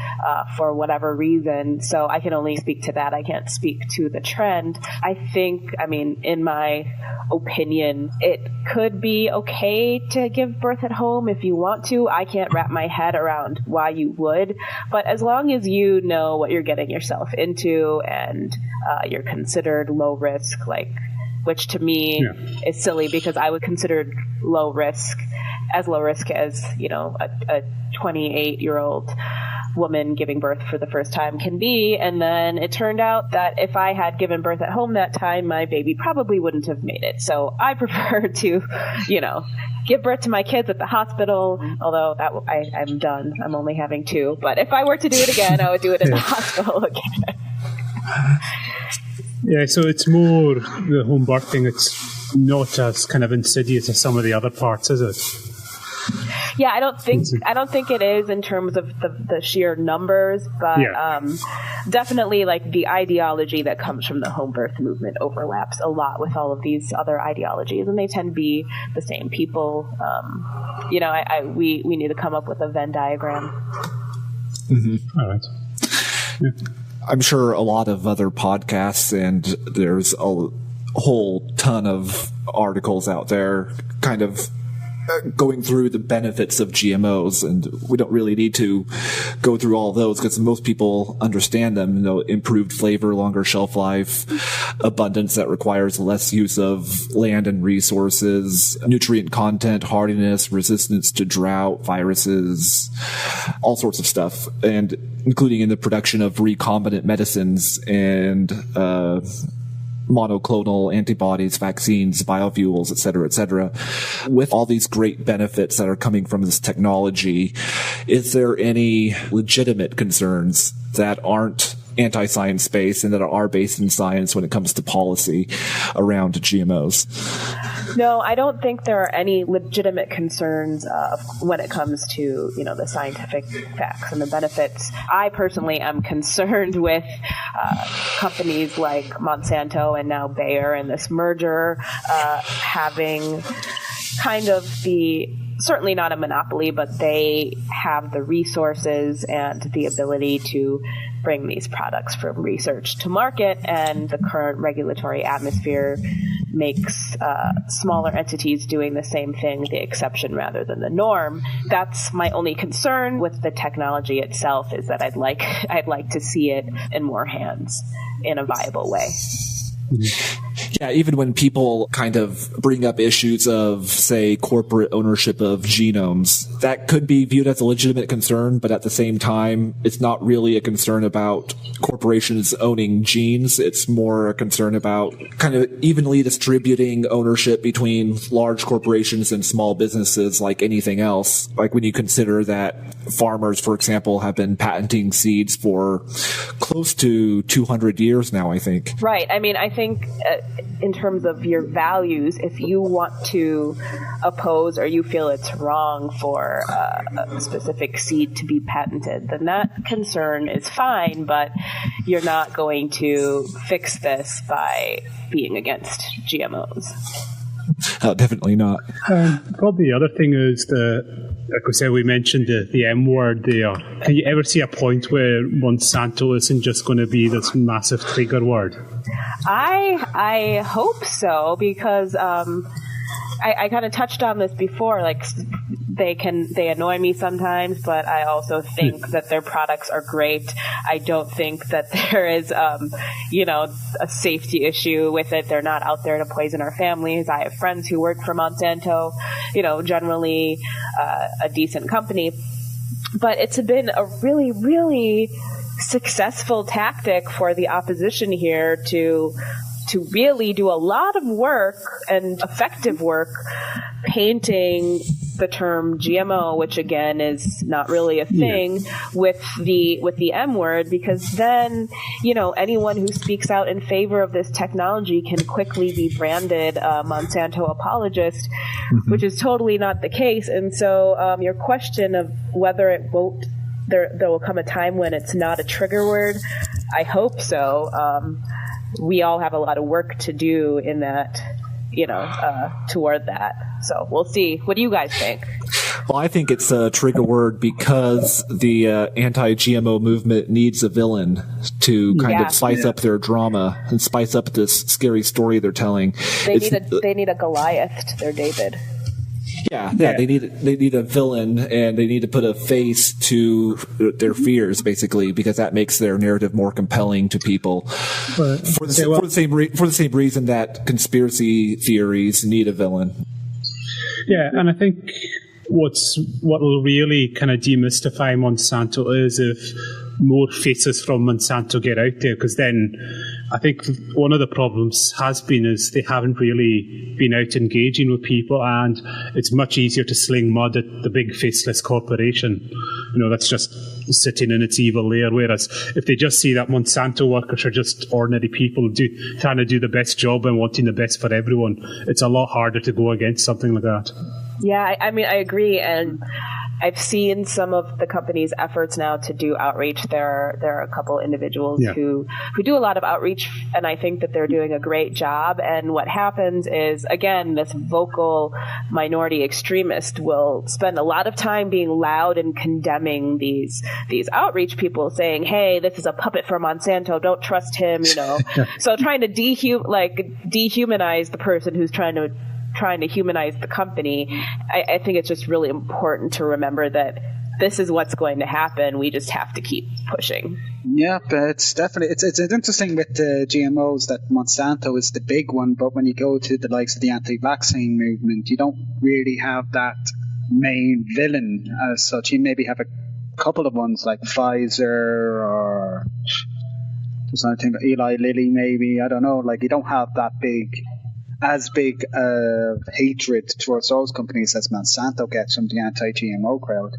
for whatever reason, so I can only speak to that. I can't speak to the trend. I think, in my opinion, it could be okay to give birth at home if you want to. I can't wrap my head around why you would, but as long as you know what you're getting yourself into and you're considered low risk, which to me is silly because I would consider low risk as, a 28-year-old woman giving birth for the first time can be. And then it turned out that if I had given birth at home that time, my baby probably wouldn't have made it. So I prefer to, give birth to my kids at the hospital, although I'm done. I'm only having 2. But if I were to do it again, I would do it in the hospital again. Yeah, so it's more the home birthing. It's not as kind of insidious as some of the other parts, is it? Yeah, I don't think it is in terms of the sheer numbers, but definitely like the ideology that comes from the home birth movement overlaps a lot with all of these other ideologies, and they tend to be the same people. We need to come up with a Venn diagram. Mm-hmm. All right. Yeah. I'm sure a lot of other podcasts, and there's a whole ton of articles out there kind of going through the benefits of GMOs, and we don't really need to go through all those because most people understand them. Improved flavor, longer shelf life, abundance that requires less use of land and resources, nutrient content, hardiness, resistance to drought, viruses, all sorts of stuff, and including in the production of recombinant medicines and monoclonal antibodies, vaccines, biofuels, et cetera, with all these great benefits that are coming from this technology. Is there any legitimate concerns that aren't anti-science based and that are based in science when it comes to policy around GMOs? No, I don't think there are any legitimate concerns when it comes to, the scientific facts and the benefits. I personally am concerned with companies like Monsanto and now Bayer and this merger having kind of certainly not a monopoly, but they have the resources and the ability to bring these products from research to market, and the current regulatory atmosphere makes smaller entities doing the same thing the exception rather than the norm. That's my only concern with the technology itself, is that I'd like to see it in more hands in a viable way. Yeah, even when people kind of bring up issues of, say, corporate ownership of genomes, that could be viewed as a legitimate concern, but at the same time, it's not really a concern about corporations owning genes. It's more a concern about kind of evenly distributing ownership between large corporations and small businesses like anything else. Like when you consider that farmers, for example, have been patenting seeds for close to 200 years now, I think. Right. I mean, I think in terms of your values, if you want to oppose or you feel it's wrong for a specific seed to be patented, then that concern is fine, but you're not going to fix this by being against GMOs. Definitely not. Probably the other thing is like we said, we mentioned the M word there. Can you ever see a point where Monsanto isn't just going to be this massive trigger word? I hope so, because I kind of touched on this before. Like they annoy me sometimes, but I also think that their products are great. I don't think that there is a safety issue with it. They're not out there to poison our families. I have friends who work for Monsanto, generally a decent company. But it's been a really, really successful tactic for the opposition here to really do a lot of work and effective work painting the term GMO, which again is not really a thing, with the M word, because then anyone who speaks out in favor of this technology can quickly be branded a Monsanto apologist, which is totally not the case. And so your question of whether it won't, there will come a time when it's not a trigger word, I hope so. We all have a lot of work to do in that, toward that. So we'll see. What do you guys think? Well, I think it's a trigger word because the anti-GMO movement needs a villain to kind of spice up their drama and spice up this scary story they're telling. They need a Goliath to their David. Yeah, they need a villain, and they need to put a face to their fears, basically, because that makes their narrative more compelling to people. For the same reason that conspiracy theories need a villain. Yeah, and I think what will really kind of demystify Monsanto is if more faces from Monsanto get out there, because then I think one of the problems has been is they haven't really been out engaging with people, and it's much easier to sling mud at the big faceless corporation, that's just sitting in its evil lair. Whereas if they just see that Monsanto workers are just ordinary people trying to do the best job and wanting the best for everyone, it's a lot harder to go against something like that. Yeah, I mean, I agree. And I've seen some of the company's efforts now to do outreach. There are a couple individuals who do a lot of outreach, and I think that they're doing a great job. And what happens is, again, this vocal minority extremist will spend a lot of time being loud and condemning these outreach people, saying, "Hey, this is a puppet for Monsanto. Don't trust him." So trying to dehumanize the person who's trying to humanize the company. I think it's just really important to remember that this is what's going to happen. We just have to keep pushing. Yeah, but it's definitely it's interesting with the GMOs that Monsanto is the big one, but when you go to the likes of the anti-vaccine movement, you don't really have that main villain as such. You maybe have a couple of ones like Pfizer or there's something Eli Lilly, maybe, I don't know. Like, you don't have that big hatred towards those companies as Monsanto gets from the anti-GMO crowd.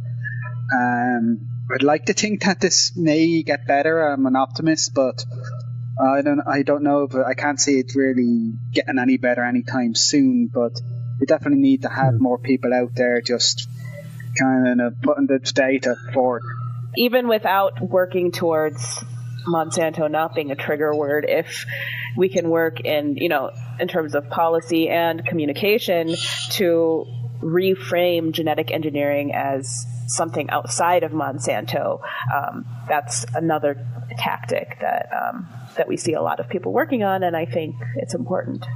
I'd like to think that this may get better. I'm an optimist, but I don't know if I can't see it really getting any better anytime soon. But we definitely need to have more people out there just kind of putting the data forward. Even without working towards Monsanto not being a trigger word, if we can work in terms of policy and communication to reframe genetic engineering as something outside of Monsanto, that's another tactic that we see a lot of people working on, and I think it's important.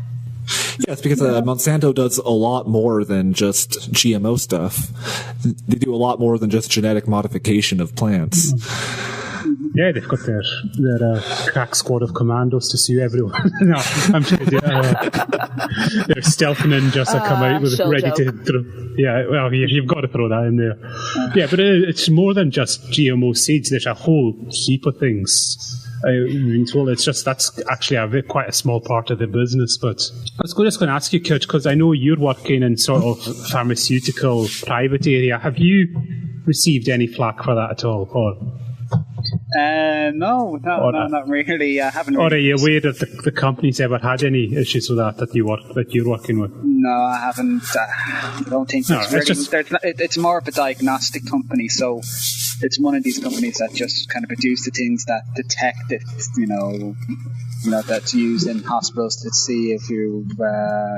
Yes, because Monsanto does a lot more than just GMO stuff. They do a lot more than just genetic modification of plants. Yeah, they've got their crack squad of commandos to sue everyone. No, I'm sure they do. Their stealth ninjas that come out with ready to throw. Yeah, well, you've got to throw that in there. Yeah, but it's more than just GMO seeds. There's a whole heap of things. It's just that's actually quite a small part of the business. But I was just going to ask you, Kurt, because I know you're working in sort of pharmaceutical private area. Have you received any flack for that at all, or? No, not really. I haven't. Or are you aware that the company's ever had any issues with that you're working with? No, I haven't. I don't think it's more of a diagnostic company, so it's one of these companies that just kind of produce the things that detect it, that's used in hospitals to see if you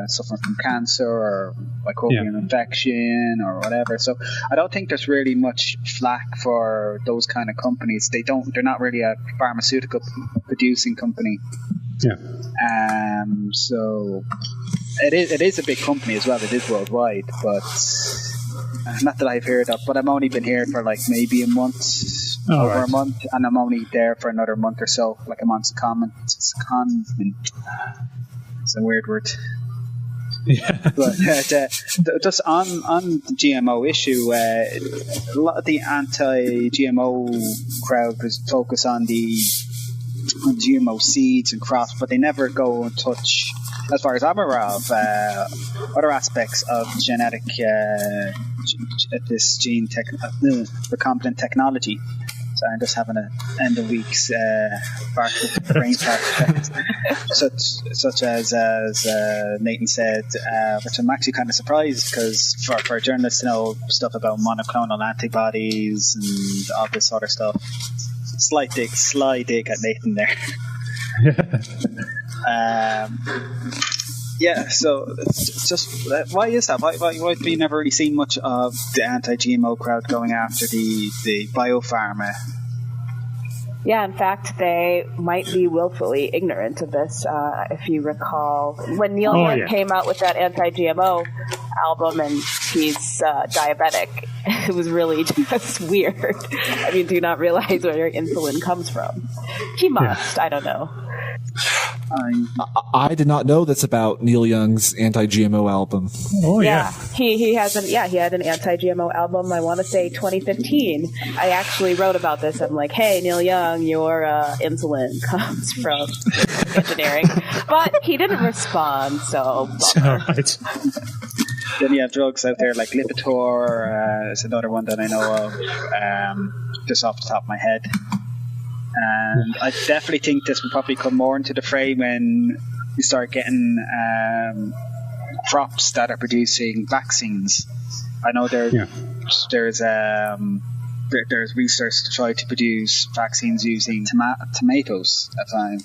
suffer from cancer or microbial infection or whatever. So I don't think there's really much flack for those kind of companies. They're not really a pharmaceutical producing company. Yeah. So it is a big company as well. It is worldwide, but not that I've heard of. But I've only been here for maybe a month. A month, and I'm only there for another month or so, like a month's comment. It's a weird word. Yeah. But just on the GMO issue, a lot of the anti-GMO crowd was focused on GMO seeds and crops, but they never go and touch, as far as I'm aware of, other aspects of genetic recombinant technology. So I'm just having an end of week's brain fart, such as Nathan said, which I'm actually kind of surprised, because for a journalist to know stuff about monoclonal antibodies and all this sort of stuff. Sly dig at Nathan there. Yeah, so it's just why is that? Why have we never really seen much of the anti-GMO crowd going after the biopharma? Yeah, in fact, they might be willfully ignorant of this. If you recall, when Neil Young came out with that anti-GMO album, and he's diabetic, it was really just weird. I mean, do you not realize where your insulin comes from? He must. I don't know. I did not know this about Neil Young's anti-GMO album. Oh yeah, he had an anti-GMO album. I want to say 2015. I actually wrote about this. I'm like, hey, Neil Young, your insulin comes from engineering, but he didn't respond. So right. Then you have drugs out there like Lipitor. Is another one that I know of, just off the top of my head. And I definitely think this will probably come more into the fray when you start getting crops that are producing vaccines. I know there's research to try to produce vaccines using tomatoes, if I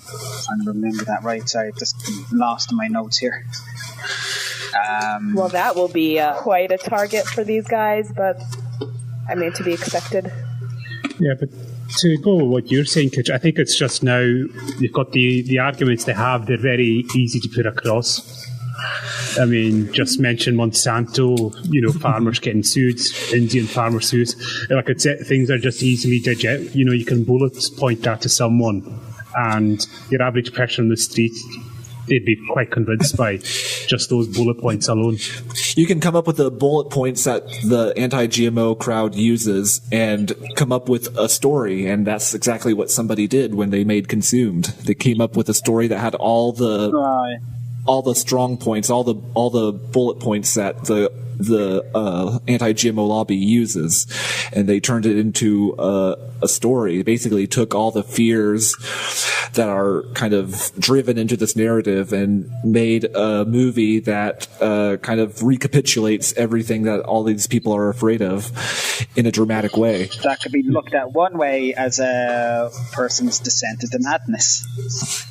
remember that right. Sorry, I've just lost in my notes here. Well, that will be quite a target for these guys, but I mean, to be expected. Yeah, but to go with what you're saying, Kitch, I think it's just now you've got the arguments they have, they're very easy to put across. I mean, just mention Monsanto, farmers getting sued, Indian farmer suits. Like I said, things are just easily digest. You can bullet point that to someone, and your average person on the street, they'd be quite convinced by just those bullet points alone. You can come up with the bullet points that the anti-GMO crowd uses and come up with a story, and that's exactly what somebody did when they made Consumed. They came up with a story that had all the strong points, all the bullet points that the anti-GMO lobby uses, and they turned it into a story. They basically took all the fears that are kind of driven into this narrative and made a movie that kind of recapitulates everything that all these people are afraid of in a dramatic way. That could be looked at one way as a person's descent into madness.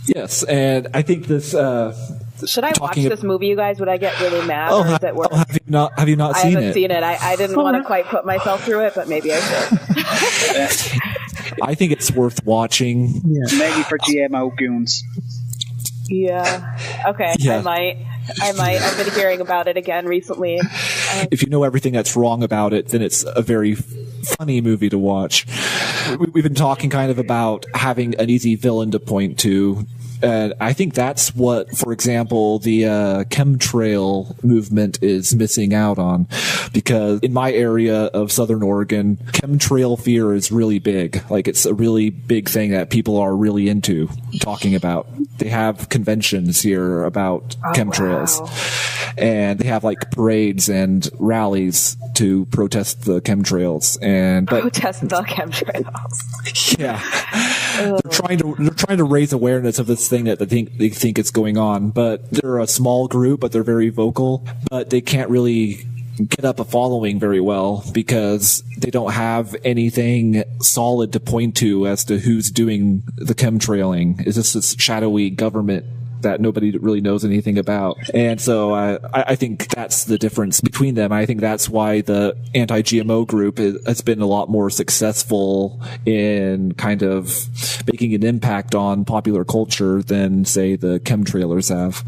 Yes, and I think this... should I watch this movie, you guys? Would I get really mad? Or is it worth? Have you not seen it? I haven't seen it. I didn't want to quite put myself through it, but maybe I should. I think it's worth watching. Yeah. Maybe for GMO goons. Yeah. Okay. Yeah. I might. I've been hearing about it again recently. If you know everything that's wrong about it, then it's a very funny movie to watch. We've been talking kind of about having an easy villain to point to. And I think that's what, for example, the chemtrail movement is missing out on, because in my area of Southern Oregon, chemtrail fear is really big. Like, it's a really big thing that people are really into talking about. They have conventions here about chemtrails. Wow. And they have like parades and rallies to protest the chemtrails. Protest the chemtrails. Yeah. They're trying to raise awareness of this thing that they think is going on, but they're a small group, but they're very vocal, but they can't really get up a following very well because they don't have anything solid to point to as to who's doing the chemtrailing. It's just this shadowy government that nobody really knows anything about. And so I think that's the difference between them. I think that's why the anti-GMO group has been a lot more successful in kind of making an impact on popular culture than, say, the chemtrailers have.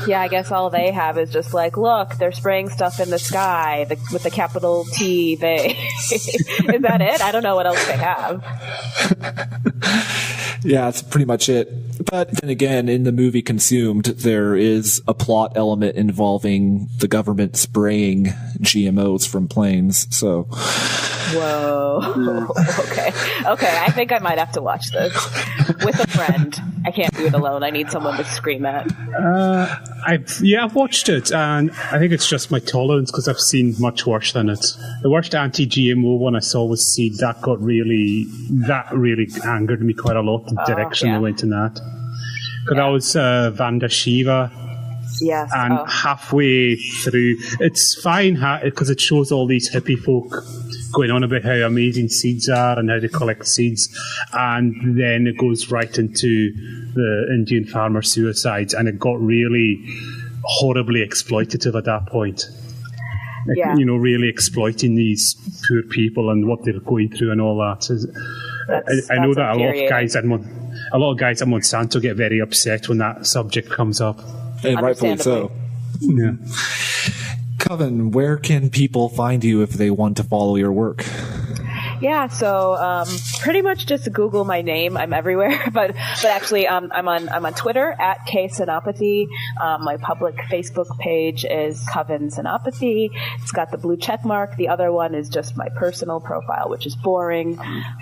Yeah, I guess all they have is just like, look, they're spraying stuff in the sky with the capital T. Is that it? I don't know what else they have. Yeah, that's pretty much it. But then again, in the movie Consumed, there is a plot element involving the government spraying GMOs from planes. So, whoa. Okay. I think I might have to watch this with a friend. I can't do it alone. I need someone to scream at. I've watched it, and I think it's just my tolerance because I've seen much worse than it. The worst anti-GMO one I saw was Seed. That really angered me quite a lot. The direction they went in that. Because that was Vanda Shiva. Yes. And halfway through, it's fine because it shows all these hippie folk going on about how amazing seeds are and how they collect seeds. And then it goes right into the Indian farmer suicides, and it got really horribly exploitative at that point. Yeah. Really exploiting these poor people and what they're going through and all that. I know that a lot of guys at Monsanto get very upset when that subject comes up. And rightfully so. Yeah. Kavin, where can people find you if they want to follow your work? Yeah, so pretty much just Google my name. I'm everywhere, but actually I'm on Twitter at Senapathy. My public Facebook page is Kavin Senapathy. It's got the blue check mark. The other one is just my personal profile, which is boring.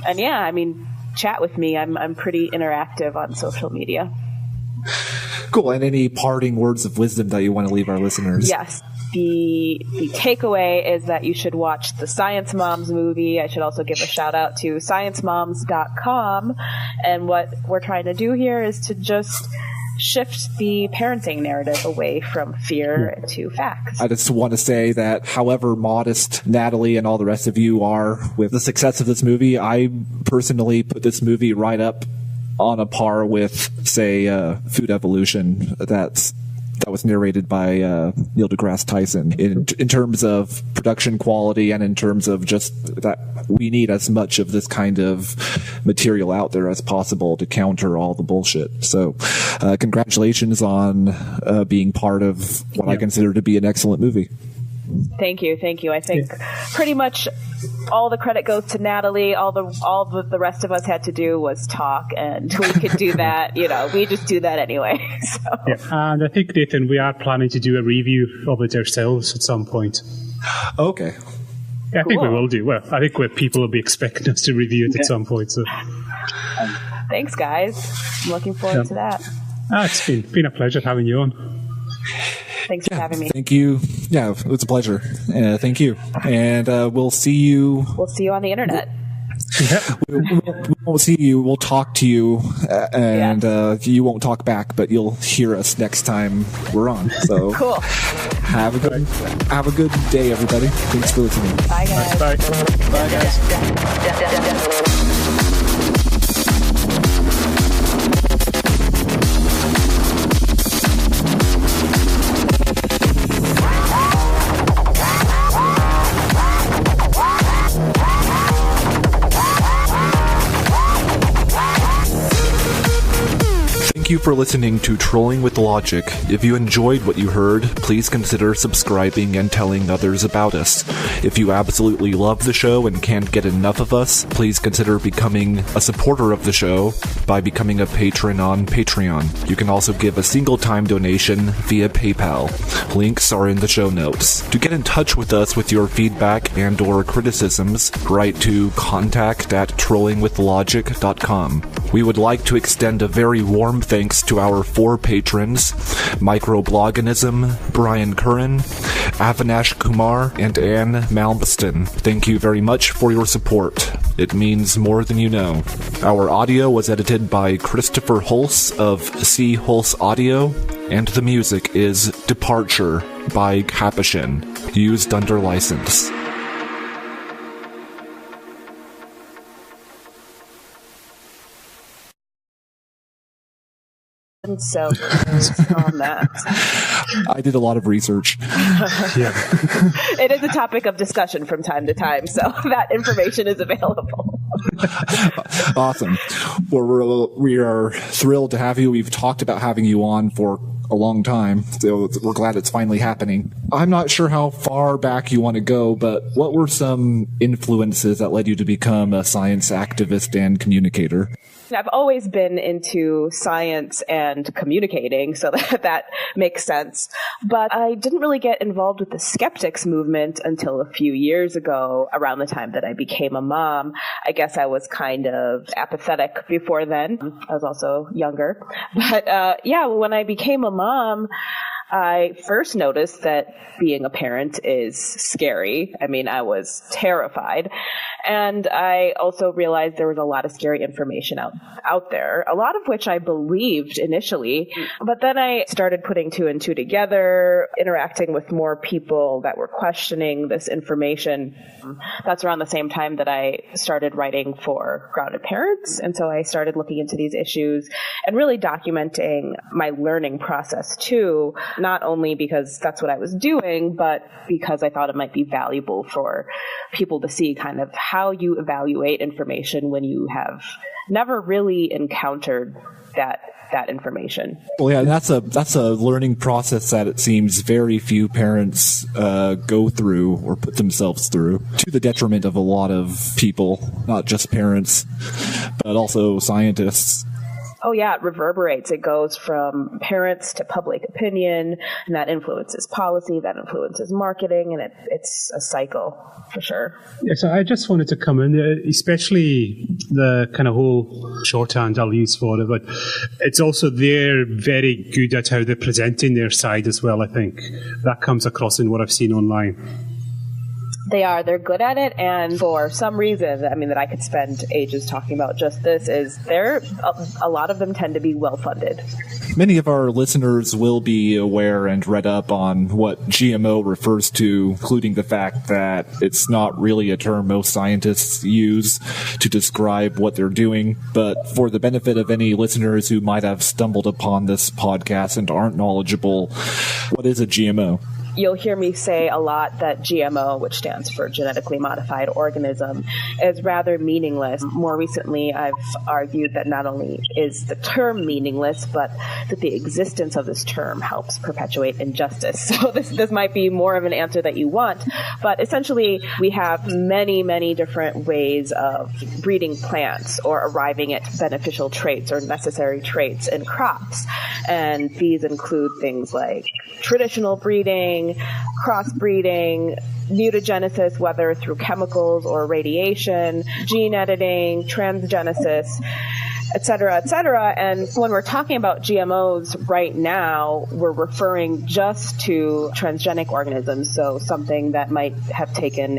And yeah, I mean, chat with me. I'm pretty interactive on social media. Cool. And any parting words of wisdom that you want to leave our listeners? Yes. The takeaway is that you should watch the Science Moms movie. I should also give a shout out to ScienceMoms.com. And what we're trying to do here is to just shift the parenting narrative away from fear to facts. I just want to say that however modest Natalie and all the rest of you are with the success of this movie, I personally put this movie right up on a par with, say, Food Evolution. That was narrated by Neil deGrasse Tyson in terms of production quality and in terms of just that we need as much of this kind of material out there as possible to counter all the bullshit. So congratulations on being part of what I consider to be an excellent movie. Thank you. I think pretty much all the credit goes to Natalie. All the rest of us had to do was talk, and we could do that. We just do that anyway. So. Yeah. And I think, Nathan, we are planning to do a review of it ourselves at some point. Okay. I think we will do. Well, I think people will be expecting us to review it at some point. So. Thanks, guys. I'm looking forward to that. It's been a pleasure having you on. Thanks for having me. Thank you. Yeah, it was a pleasure. Thank you. And we'll see you. We'll see you on the internet. We won't see you. We'll talk to you, and you won't talk back, but you'll hear us next time we're on. So cool. Have a good day, everybody. Thanks for listening. Bye, guys. Bye. Bye, guys. Thank you for listening to Trolling with Logic. If you enjoyed what you heard, please consider subscribing and telling others about us. If you absolutely love the show and can't get enough of us, please consider becoming a supporter of the show by becoming a patron on Patreon. You can also give a single-time donation via PayPal. Links are in the show notes. To get in touch with us with your feedback and or criticisms, write to contact@trollingwithlogic.com. We would like to extend a very warm thanks to our 4 patrons, Microbloganism, Brian Curran, Avinash Kumar, and Anne Malmston. Thank you very much for your support. It means more than you know. Our audio was edited by Christopher Hulse of C. Hulse Audio, and the music is Departure by Capuchin, used under license. So on that. I did a lot of research. It is a topic of discussion from time to time, so that information is available. Awesome. We are thrilled to have you. We've talked about having you on for a long time, so we're glad it's finally happening. I'm not sure how far back you want to go, but what were some influences that led you to become a science activist and communicator? I've always been into science and communicating, so that makes sense. But I didn't really get involved with the skeptics movement until a few years ago, around the time that I became a mom. I guess I was kind of apathetic before then. I was also younger. But when I became a mom, I first noticed that being a parent is scary. I mean, I was terrified. And I also realized there was a lot of scary information out there, a lot of which I believed initially. But then I started putting 2 and 2 together, interacting with more people that were questioning this information. That's around the same time that I started writing for Grounded Parents. And so I started looking into these issues and really documenting my learning process too, not only because that's what I was doing, but because I thought it might be valuable for people to see kind of how you evaluate information when you have never really encountered that information. Well, yeah, that's a learning process that it seems very few parents go through or put themselves through, to the detriment of a lot of people, not just parents, but also scientists. Oh, yeah, it reverberates. It goes from parents to public opinion, and that influences policy, that influences marketing, and it's a cycle for sure. Yeah, so I just wanted to come in, especially the kind of whole shorthand I'll use for it, but it's also they're very good at how they're presenting their side as well, I think. That comes across in what I've seen online. They're good at it, and for some reason, that I could spend ages talking about just this, is a lot of them tend to be well-funded. Many of our listeners will be aware and read up on what GMO refers to, including the fact that it's not really a term most scientists use to describe what they're doing. But for the benefit of any listeners who might have stumbled upon this podcast and aren't knowledgeable, what is a GMO? You'll hear me say a lot that GMO, which stands for genetically modified organism, is rather meaningless. More recently, I've argued that not only is the term meaningless, but that the existence of this term helps perpetuate injustice. So this might be more of an answer that you want, but essentially we have many, many different ways of breeding plants or arriving at beneficial traits or necessary traits in crops. And these include things like traditional breeding, crossbreeding, mutagenesis, whether through chemicals or radiation, gene editing, transgenesis, et cetera, et cetera. And when we're talking about GMOs right now, we're referring just to transgenic organisms, so something that might have taken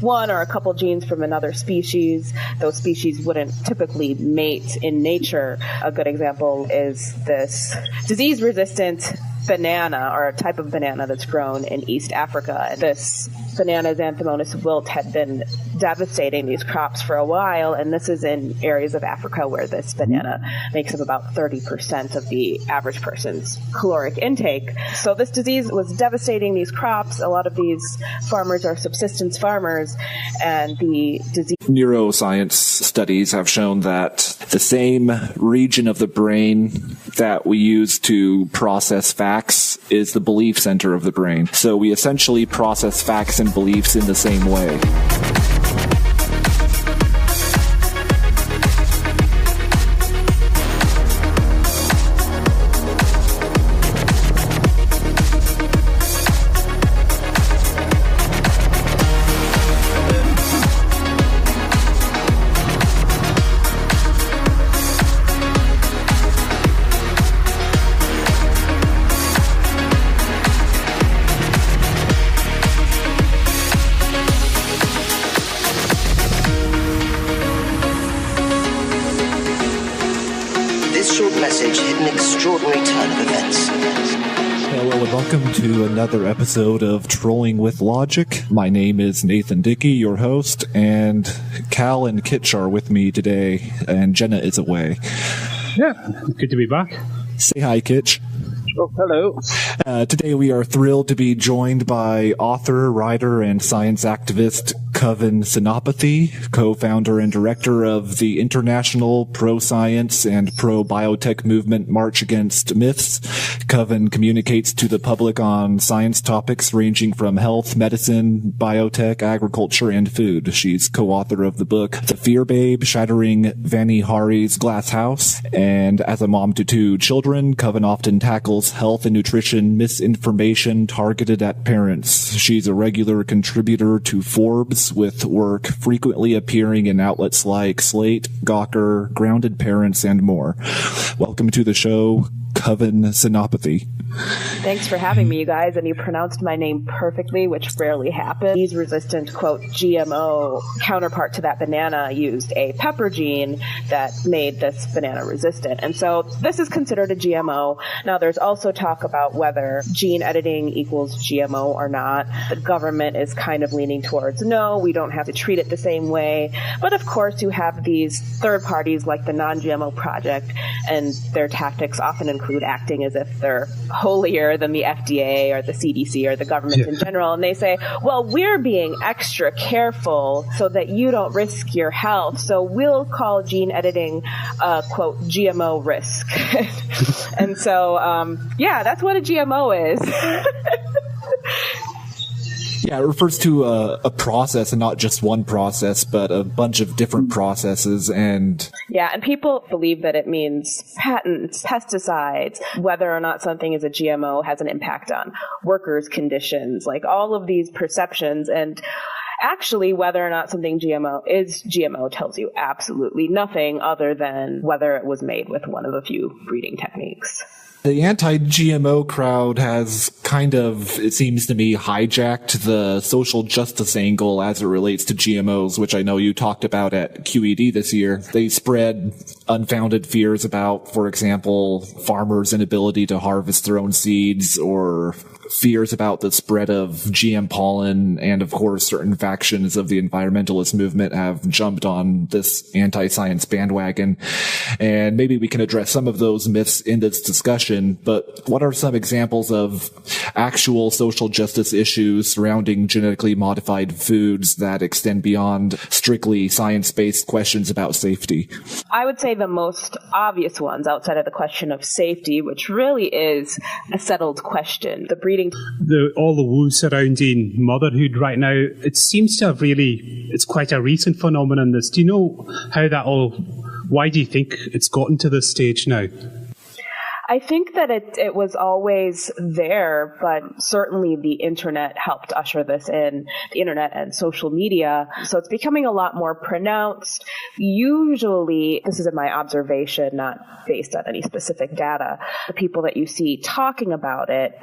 one or a couple genes from another species. Those species wouldn't typically mate in nature. A good example is this disease-resistant banana, or a type of banana that's grown in East Africa. This banana, Xanthomonas wilt, had been devastating these crops for a while, and this is in areas of Africa where this banana makes up about 30% of the average person's caloric intake. So this disease was devastating these crops. A lot of these farmers are subsistence farmers, and the disease... Neuroscience studies have shown that the same region of the brain that we use to process facts is the belief center of the brain. So we essentially process facts and beliefs in the same way. Welcome to another episode of Trolling with Logic. My name is Nathan Dickey, your host, and Cal and Kitch are with me today, and Jenna is away. Yeah, good to be back. Say hi, Kitch. Oh, hello. Today we are thrilled to be joined by author, writer, and science activist Kavin Senapathy, co-founder and director of the international pro-science and pro-biotech movement March Against Myths. Kavin communicates to the public on science topics ranging from health, medicine, biotech, agriculture, and food. She's co-author of the book The Fear Babe, Shattering Vani Hari's Glass House. And as a mom to 2 children, Kavin often tackles health and nutrition misinformation targeted at parents. She's a regular contributor to Forbes, with work frequently appearing in outlets like Slate, Gawker, Grounded Parents, and more. Welcome to the show, Kavin Senapathy. Thanks for having me, you guys, and you pronounced my name perfectly, which rarely happens. These resistant, quote, GMO counterpart to that banana used a pepper gene that made this banana resistant. And so this is considered a GMO. Now, there's also talk about whether gene editing equals GMO or not. The government is kind of leaning towards, no, we don't have to treat it the same way. But of course, you have these third parties like the Non-GMO Project, and their tactics often include acting as if they're holier than the FDA or the CDC or the government in general. And they say, well, we're being extra careful so that you don't risk your health. So we'll call gene editing, quote, GMO risk. And so, that's what a GMO is. Yeah, it refers to a process, and not just one process, but a bunch of different processes. And people believe that it means patents, pesticides, whether or not something is a GMO has an impact on workers' conditions, like all of these perceptions. And actually, whether or not something is GMO tells you absolutely nothing other than whether it was made with one of a few breeding techniques. The anti-GMO crowd has kind of, it seems to me, hijacked the social justice angle as it relates to GMOs, which I know you talked about at QED this year. They spread unfounded fears about, for example, farmers' inability to harvest their own seeds, or fears about the spread of GM pollen, and of course certain factions of the environmentalist movement have jumped on this anti-science bandwagon. And maybe we can address some of those myths in this discussion, but what are some examples of actual social justice issues surrounding genetically modified foods that extend beyond strictly science-based questions about safety? I would say the most obvious ones outside of the question of safety, which really is a settled question, the breeding. All the woo surrounding motherhood right now, it seems to have it's quite a recent phenomenon. Do you know why do you think it's gotten to this stage now? I think that it was always there, but certainly the internet helped usher this in, the internet and social media. So it's becoming a lot more pronounced. Usually, this is in my observation, not based on any specific data, the people that you see talking about it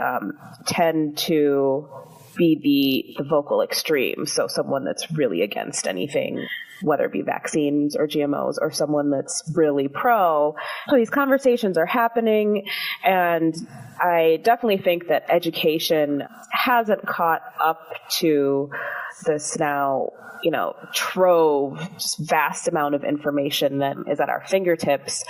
tend to be the vocal extreme. So someone that's really against anything, whether it be vaccines or GMOs, or someone that's really pro. So these conversations are happening, and I definitely think that education hasn't caught up to this now, vast amount of information that is at our fingertips.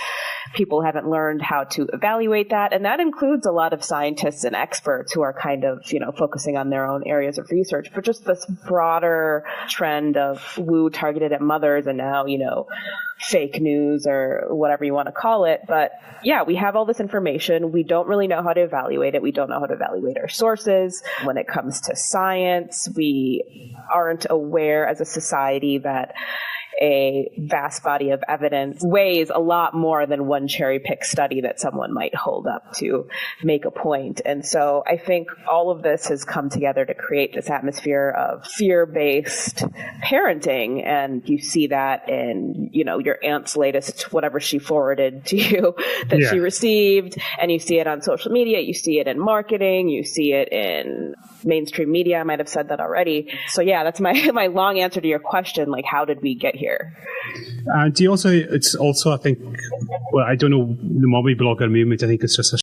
People haven't learned how to evaluate that. And that includes a lot of scientists and experts who are kind of, focusing on their own areas of research. But just this broader trend of woo targeted at mothers, and now, fake news or whatever you want to call it. But yeah, we have all this information. We don't really know how to evaluate it. We don't know how to evaluate our sources. When it comes to science, we aren't aware as a society that a vast body of evidence weighs a lot more than one cherry-picked study that someone might hold up to make a point. And so I think all of this has come together to create this atmosphere of fear-based parenting. And you see that in, your aunt's latest, whatever she forwarded to you that she received. And you see it on social media. You see it in marketing. You see it in mainstream media. I might have said that already. So yeah, that's my long answer to your question. Like, how did we get here? I think, I don't know, the mommy blogger movement, I think it's just a